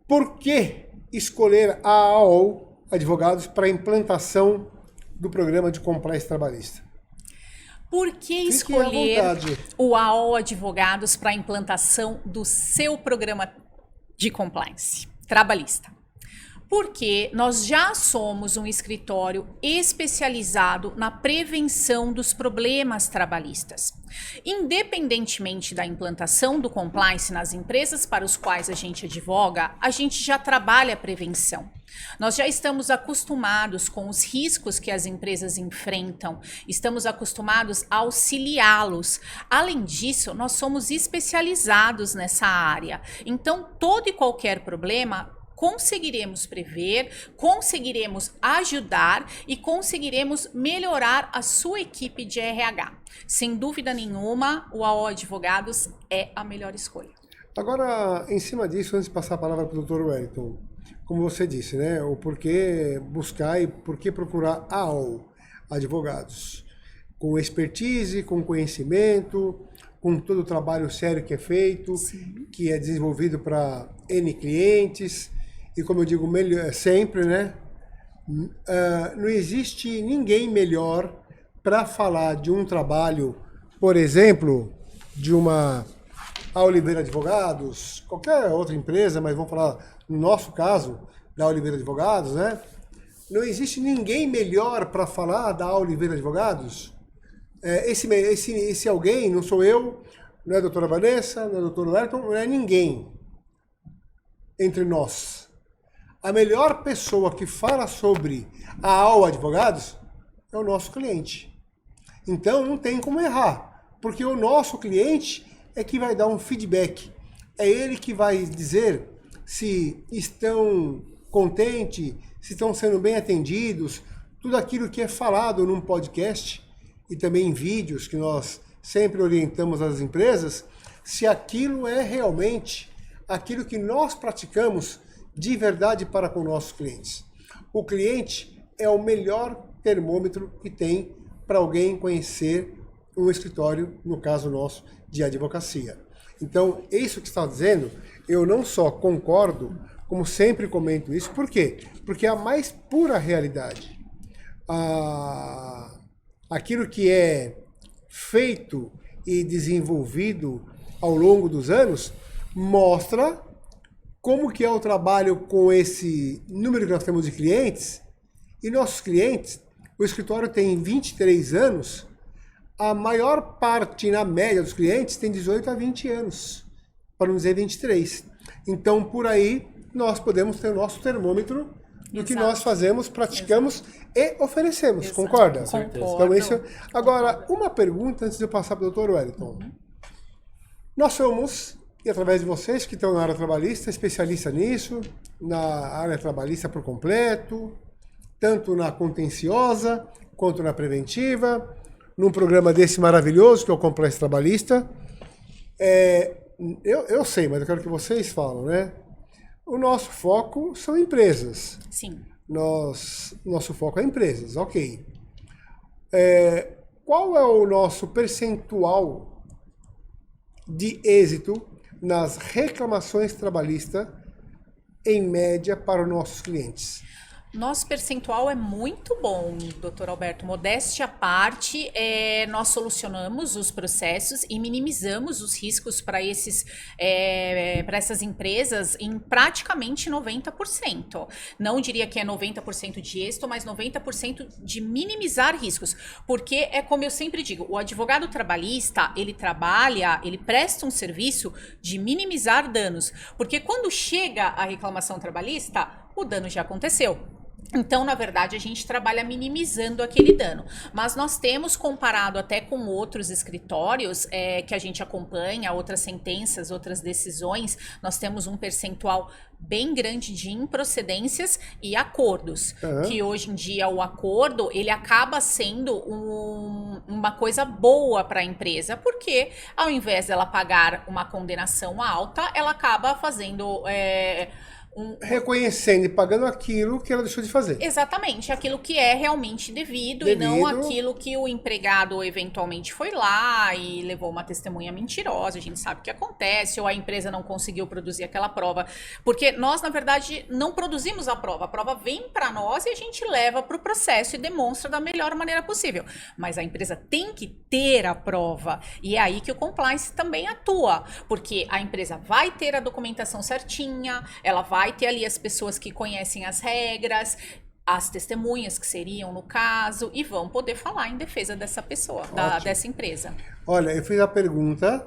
por que escolher a AOL Advogados para a implantação do programa de compliance trabalhista. Por que escolher o AOL Advogados para a implantação do seu programa de compliance trabalhista? Porque nós já somos um escritório especializado na prevenção dos problemas trabalhistas. Independentemente da implantação do compliance nas empresas para os quais a gente advoga, a gente já trabalha a prevenção. Nós já estamos acostumados com os riscos que as empresas enfrentam, estamos acostumados a auxiliá-los. Além disso, nós somos especializados nessa área. Então, todo e qualquer problema conseguiremos prever, conseguiremos ajudar e conseguiremos melhorar a sua equipe de RH. Sem dúvida nenhuma, o AO Advogados é a melhor escolha. Agora, em cima disso, antes de passar a palavra para o Dr. Wellington, como você disse, né, o porquê buscar e porquê procurar a AO Advogados, com expertise, com conhecimento, com todo o trabalho sério que é feito, sim, que é desenvolvido para N clientes. E como eu digo sempre, né? Não existe ninguém melhor para falar de um trabalho, por exemplo, de uma Oliveira Advogados, qualquer outra empresa, mas vamos falar no nosso caso da Oliveira Advogados, né? Não existe ninguém melhor para falar da Oliveira Advogados. Esse alguém não sou eu, não é a doutora Vanessa, não é o doutor Wellington, não é ninguém entre nós. A melhor pessoa que fala sobre a AO Advogados é o nosso cliente. Então não tem como errar, porque o nosso cliente é que vai dar um feedback. É ele que vai dizer se estão contentes, se estão sendo bem atendidos, tudo aquilo que é falado num podcast e também em vídeos que nós sempre orientamos as empresas, se aquilo é realmente aquilo que nós praticamos de verdade para com nossos clientes. O cliente é o melhor termômetro que tem para alguém conhecer um escritório, no caso nosso, de advocacia. Então, isso que você está dizendo, eu não só concordo, como sempre comento isso. Por quê? Porque é a mais pura realidade. Aquilo que é feito e desenvolvido ao longo dos anos mostra como que é o trabalho com esse número que nós temos de clientes. E nossos clientes, o escritório tem 23 anos, a maior parte, na média dos clientes, tem 18 a 20 anos, para não dizer 23. Então, por aí, nós podemos ter o nosso termômetro do que nós fazemos, praticamos e oferecemos. Exato. Concorda? Com certeza. Então, isso... Agora, uma pergunta antes de eu passar para o Dr. Wellington. Nós somos... E através de vocês que estão na área trabalhista, especialista nisso, na área trabalhista por completo, tanto na contenciosa quanto na preventiva, num programa desse maravilhoso que é o Complexo Trabalhista. Eu sei, mas eu quero que vocês falem, né? O nosso foco são empresas. Sim. Nosso foco é empresas, ok. Qual é o nosso percentual de êxito nas reclamações trabalhistas, em média, para os nossos clientes? Nosso percentual é muito bom, doutor Alberto. Modéstia à parte, nós solucionamos os processos e minimizamos os riscos para essas empresas em praticamente 90%. Não diria que é 90% de êxito, mas 90% de minimizar riscos. Porque é como eu sempre digo, o advogado trabalhista, ele presta um serviço de minimizar danos. Porque quando chega a reclamação trabalhista, o dano já aconteceu. Então, na verdade, a gente trabalha minimizando aquele dano. Mas nós temos, comparado até com outros escritórios que a gente acompanha, outras sentenças, outras decisões, nós temos um percentual bem grande de improcedências e acordos. Uhum. Que hoje em dia o acordo, ele acaba sendo uma coisa boa para a empresa, porque ao invés dela pagar uma condenação alta, ela acaba fazendo... reconhecendo e pagando aquilo que ela deixou de fazer. Exatamente, aquilo que é realmente devido e não aquilo que o empregado eventualmente foi lá e levou uma testemunha mentirosa. A gente sabe o que acontece, ou a empresa não conseguiu produzir aquela prova. Porque nós, na verdade, não produzimos a prova vem para nós e a gente leva para o processo e demonstra da melhor maneira possível. Mas a empresa tem que ter a prova. E é aí que o compliance também atua. Porque a empresa vai ter a documentação certinha, ela vai vai ter ali as pessoas que conhecem as regras, as testemunhas que seriam no caso, e vão poder falar em defesa dessa pessoa, dessa empresa. Olha, eu fiz a pergunta,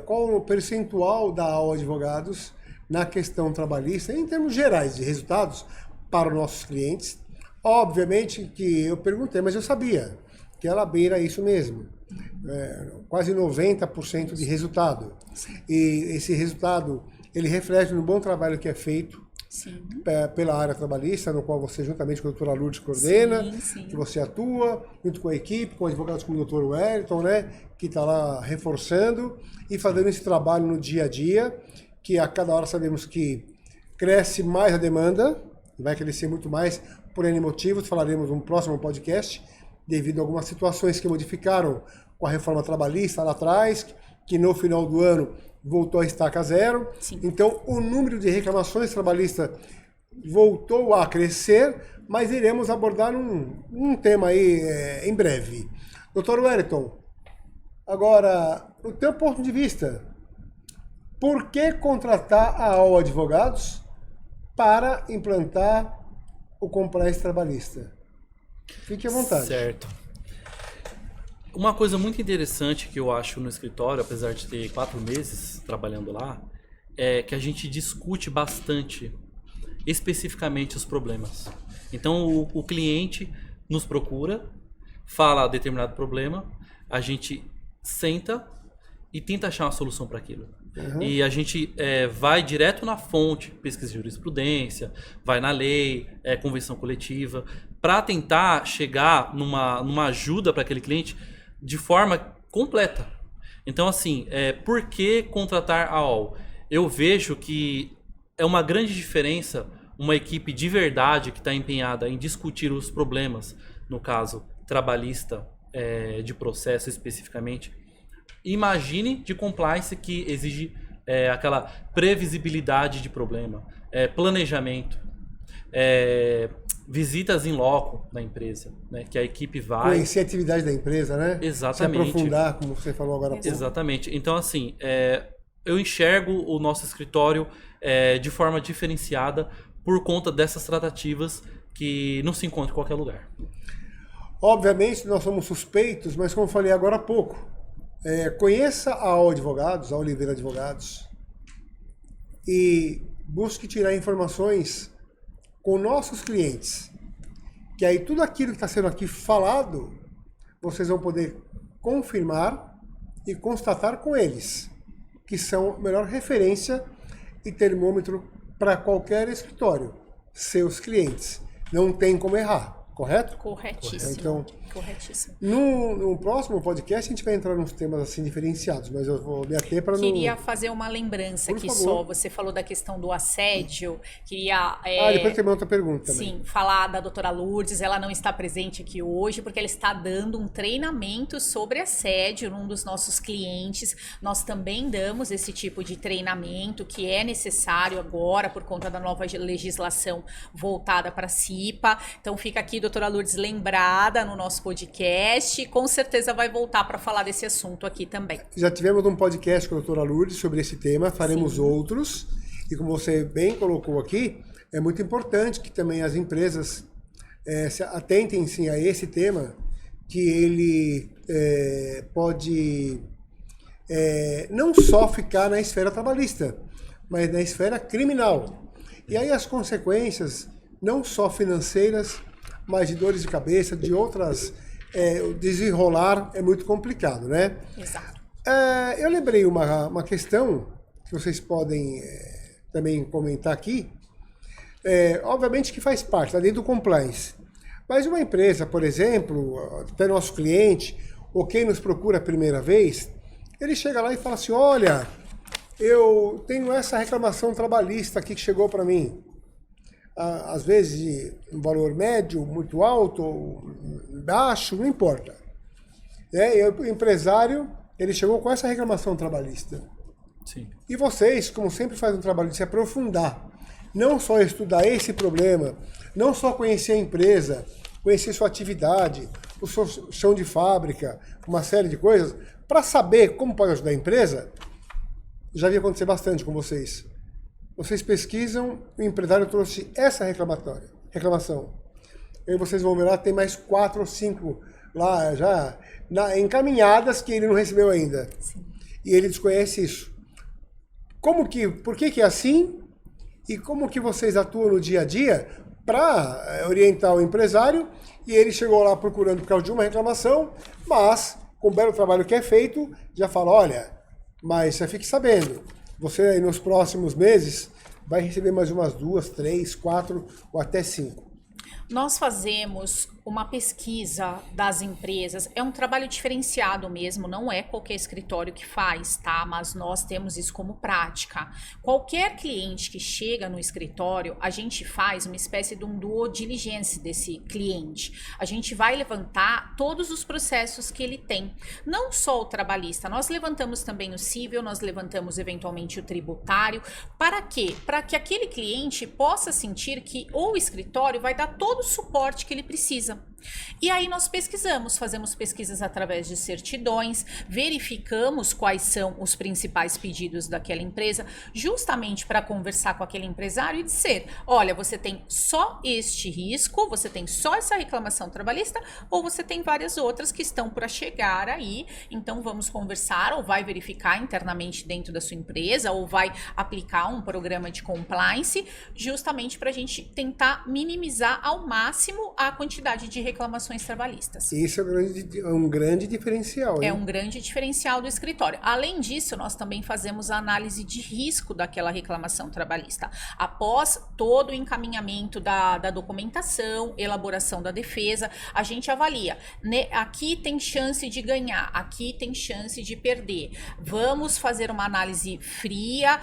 qual o percentual da AO Advogados na questão trabalhista, em termos gerais de resultados, para os nossos clientes. Obviamente que eu perguntei, mas eu sabia que ela beira isso mesmo. Quase 90% de resultado. E esse resultado, ele reflete no bom trabalho que é feito Sim. Pela área trabalhista, no qual você, juntamente com a doutora Lourdes, coordena, sim. que você atua, junto com a equipe, com advogados como o doutor Wellington, né, que está lá reforçando e fazendo esse trabalho no dia a dia, que a cada hora sabemos que cresce mais a demanda, vai crescer muito mais por N motivos, falaremos no próximo podcast, devido a algumas situações que modificaram com a reforma trabalhista lá atrás, que no final do ano voltou a estaca zero. Sim. Então, o número de reclamações trabalhistas voltou a crescer, mas iremos abordar um tema aí em breve. Doutor Wellington, agora, no teu ponto de vista, por que contratar a AO Advogados para implantar o compliance trabalhista? Fique à vontade. Certo. Uma coisa muito interessante que eu acho no escritório, apesar de ter 4 meses trabalhando lá, é que a gente discute bastante, especificamente, os problemas. Então, o cliente nos procura, fala determinado problema, a gente senta e tenta achar uma solução para aquilo. Uhum. E a gente vai direto na fonte, pesquisa de jurisprudência, vai na lei, convenção coletiva, para tentar chegar numa ajuda para aquele cliente de forma completa. Então, assim, por que contratar a AO? Eu vejo que é uma grande diferença uma equipe de verdade que está empenhada em discutir os problemas, no caso trabalhista, de processo especificamente. Imagine de compliance que exige aquela previsibilidade de problema, planejamento, visitas em loco na empresa, né, que a equipe vai... Conhecer a atividade da empresa, né? Exatamente. Se aprofundar, como você falou agora há pouco. Exatamente. Então, assim, eu enxergo o nosso escritório de forma diferenciada por conta dessas tratativas que não se encontram em qualquer lugar. Obviamente, nós somos suspeitos, mas como eu falei agora há pouco, conheça a AO Advogados, a Oliveira Advogados, e busque tirar informações com nossos clientes, que aí tudo aquilo que está sendo aqui falado, vocês vão poder confirmar e constatar com eles, que são a melhor referência e termômetro para qualquer escritório, seus clientes. Não tem como errar, correto? Corretíssimo. Então, corretíssimo. No próximo podcast a gente vai entrar nos temas assim diferenciados, mas eu vou me ater para não... Queria fazer uma lembrança aqui só. Você falou da questão do assédio. Queria... depois tem uma outra pergunta também. Sim, falar da doutora Lourdes. Ela não está presente aqui hoje porque ela está dando um treinamento sobre assédio num dos nossos clientes. Nós também damos esse tipo de treinamento que é necessário agora por conta da nova legislação voltada para a CIPA. Então fica aqui, doutora Lourdes, lembrada no nosso podcast, e com certeza vai voltar para falar desse assunto aqui também. Já tivemos um podcast com a doutora Lourdes sobre esse tema, faremos outros, e como você bem colocou aqui, é muito importante que também as empresas se atentem sim a esse tema, que ele pode não só ficar na esfera trabalhista, mas na esfera criminal. E aí as consequências, não só financeiras, mas de dores de cabeça, de outras, o desenrolar é muito complicado, né? Exato. Eu lembrei uma questão que vocês podem também comentar aqui, obviamente que faz parte, tá dentro do compliance, mas uma empresa, por exemplo, até nosso cliente, ou quem nos procura a primeira vez, ele chega lá e fala assim, olha, eu tenho essa reclamação trabalhista aqui que chegou para mim, às vezes de um valor médio, muito alto, ou baixo, não importa. O empresário, ele chegou com essa reclamação trabalhista. Sim. E vocês, como sempre fazem um trabalho de se aprofundar, não só estudar esse problema, não só conhecer a empresa, conhecer sua atividade, o seu chão de fábrica, uma série de coisas, para saber como pode ajudar a empresa, já vi acontecer bastante com vocês. vocês pesquisam, o empresário trouxe essa reclamação. Aí vocês vão ver lá, tem mais 4 ou 5 lá já encaminhadas que ele não recebeu ainda. Sim. E ele desconhece isso. Por que é assim? E como que vocês atuam no dia a dia para orientar o empresário? E ele chegou lá procurando por causa de uma reclamação, mas com o belo trabalho que é feito, já fala, olha, mas você fique sabendo, você aí nos próximos meses vai receber mais umas 2, 3, 4 ou até 5. Nós fazemos uma pesquisa das empresas, é um trabalho diferenciado mesmo, não é qualquer escritório que faz, tá? Mas nós temos isso como prática. Qualquer cliente que chega no escritório, a gente faz uma espécie de um due diligence desse cliente. A gente vai levantar todos os processos que ele tem, não só o trabalhista, nós levantamos também o civil, nós levantamos eventualmente o tributário. Para quê? Para que aquele cliente possa sentir que o escritório vai dar todo o suporte que ele precisa. E aí nós pesquisamos, fazemos pesquisas através de certidões, verificamos quais são os principais pedidos daquela empresa, justamente para conversar com aquele empresário e dizer, olha, você tem só este risco, você tem só essa reclamação trabalhista, ou você tem várias outras que estão para chegar aí, então vamos conversar, ou vai verificar internamente dentro da sua empresa, ou vai aplicar um programa de compliance, justamente para a gente tentar minimizar ao máximo a quantidade de reclamações trabalhistas. Isso é um grande diferencial. Hein? É um grande diferencial do escritório. Além disso, nós também fazemos a análise de risco daquela reclamação trabalhista. Após todo o encaminhamento da documentação, elaboração da defesa, a gente avalia, né, aqui tem chance de ganhar, aqui tem chance de perder. Vamos fazer uma análise fria,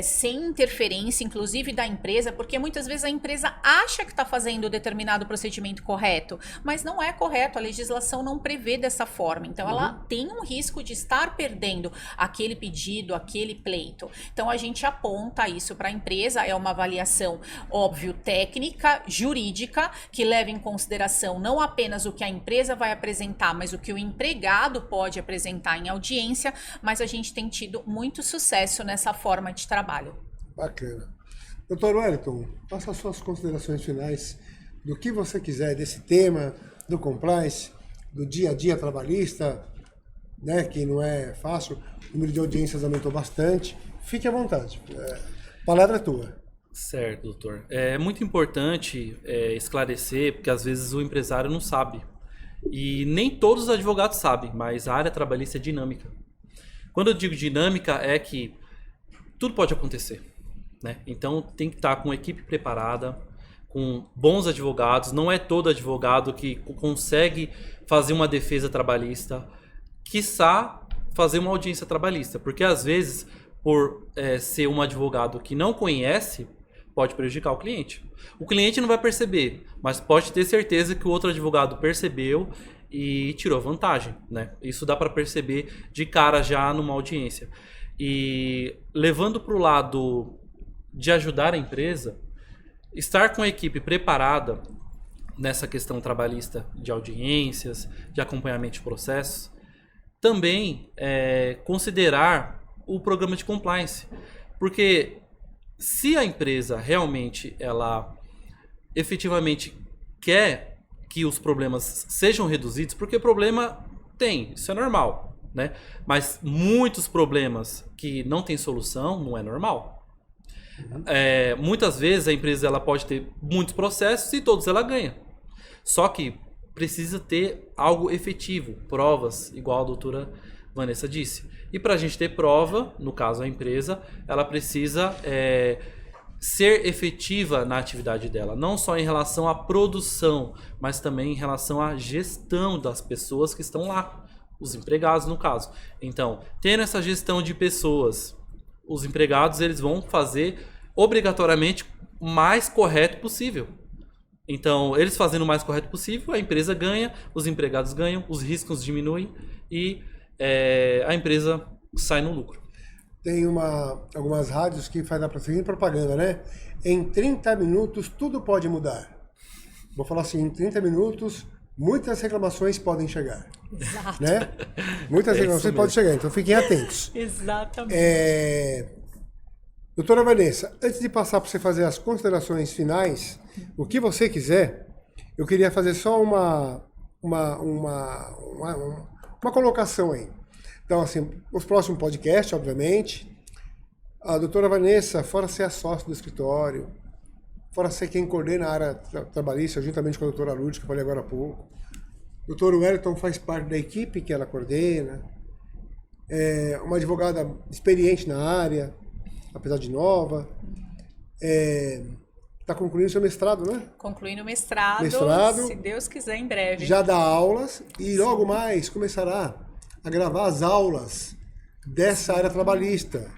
sem interferência, inclusive da empresa, porque muitas vezes a empresa acha que está fazendo determinado procedimento correto, mas não é correto, a legislação não prevê dessa forma, então ela tem um risco de estar perdendo aquele pedido, aquele pleito. Então a gente aponta isso para a empresa, é uma avaliação, óbvio, técnica, jurídica, que leva em consideração não apenas o que a empresa vai apresentar, mas o que o empregado pode apresentar em audiência, mas a gente tem tido muito sucesso nessa forma de trabalho. Bacana. Doutor Wellington, faça as suas considerações finais do que você quiser desse tema, do compliance, do dia a dia trabalhista, né, que não é fácil, o número de audiências aumentou bastante. Fique à vontade, a palavra é tua. Certo, doutor. É muito importante esclarecer, porque às vezes o empresário não sabe. E nem todos os advogados sabem, mas a área trabalhista é dinâmica. Quando eu digo dinâmica, é que tudo pode acontecer, né? Então tem que estar com a equipe preparada, com bons advogados. Não é todo advogado que consegue fazer uma defesa trabalhista, quiçá fazer uma audiência trabalhista, porque às vezes, por ser um advogado que não conhece, pode prejudicar o cliente. O cliente não vai perceber, mas pode ter certeza que o outro advogado percebeu e tirou vantagem, né? Isso dá para perceber de cara já numa audiência. E levando para o lado de ajudar a empresa, estar com a equipe preparada nessa questão trabalhista de audiências, de acompanhamento de processos, também considerar o programa de compliance. Porque se a empresa realmente, ela efetivamente quer que os problemas sejam reduzidos, porque problema tem, isso é normal, né? Mas muitos problemas que não tem solução não é normal. Muitas vezes a empresa ela pode ter muitos processos e todos ela ganha. Só que precisa ter algo efetivo, provas, igual a doutora Vanessa disse. E para a gente ter prova, no caso a empresa, ela precisa ser efetiva na atividade dela. Não só em relação à produção, mas também em relação à gestão das pessoas que estão lá. Os empregados, no caso. Então, tendo essa gestão de pessoas, os empregados eles vão fazer obrigatoriamente o mais correto possível. Então, eles fazendo o mais correto possível, a empresa ganha, os empregados ganham, os riscos diminuem e a empresa sai no lucro. Tem algumas rádios que fazem a seguinte propaganda, né? Em 30 minutos tudo pode mudar. Vou falar assim, em 30 minutos muitas reclamações podem chegar. Exato. Né? Muitas reclamações podem chegar, então fiquem atentos. Exatamente. Doutora Vanessa, antes de passar para você fazer as considerações finais, o que você quiser, eu queria fazer só uma colocação aí. Então, assim, os próximos podcasts, obviamente, a doutora Vanessa, fora ser a sócia do escritório, fora ser quem coordena a área trabalhista, juntamente com a doutora Lúcia, que eu falei agora há pouco, o doutor Wellington faz parte da equipe que ela coordena, é uma advogada experiente na área, apesar de nova, está concluindo seu mestrado, né? Concluindo o mestrado, se Deus quiser, em breve. Já dá aulas e logo mais começará a gravar as aulas dessa área trabalhista,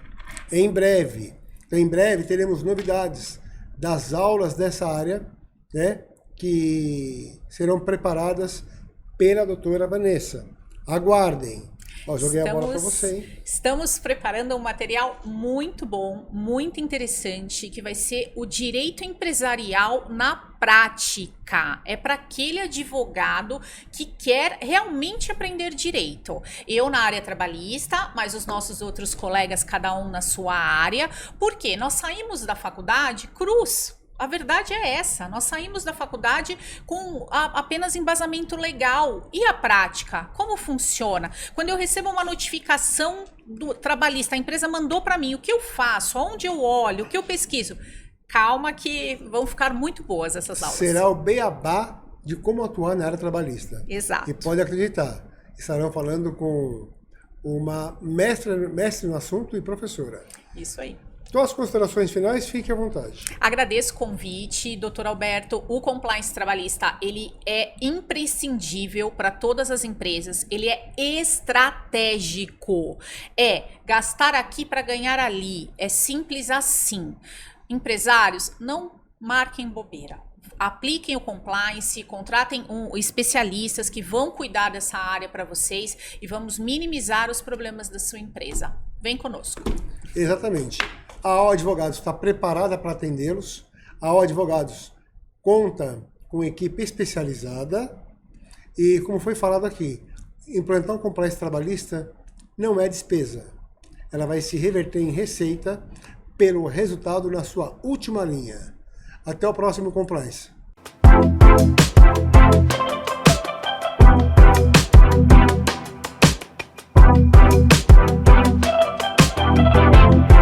em breve. Então, em breve teremos novidades das aulas dessa área, né, que serão preparadas pela doutora Vanessa. Aguardem. Ó, joguei a bola para você, hein? Estamos preparando um material muito bom, muito interessante, que vai ser o direito empresarial na prática. É para aquele advogado que quer realmente aprender direito. Eu na área trabalhista, mas os nossos outros colegas, cada um na sua área. Porque nós saímos da faculdade cruz. A verdade é essa, nós saímos da faculdade com apenas embasamento legal. E a prática? Como funciona? Quando eu recebo uma notificação do trabalhista, a empresa mandou para mim, o que eu faço? Aonde eu olho? O que eu pesquiso? Calma que vão ficar muito boas essas aulas. Será o beabá de como atuar na área trabalhista. Exato. E pode acreditar, estarão falando com uma mestre no assunto e professora. Isso aí. Então, as considerações finais, fique à vontade. Agradeço o convite, doutor Alberto. O compliance trabalhista, ele é imprescindível para todas as empresas. Ele é estratégico. É gastar aqui para ganhar ali. É simples assim. Empresários, não marquem bobeira. Apliquem o compliance, contratem especialistas que vão cuidar dessa área para vocês e vamos minimizar os problemas da sua empresa. Vem conosco. Exatamente. A AO Advogados está preparada para atendê-los. A AO Advogados conta com equipe especializada e, como foi falado aqui, implantar um compliance trabalhista não é despesa. Ela vai se reverter em receita pelo resultado na sua última linha. Até o próximo compliance.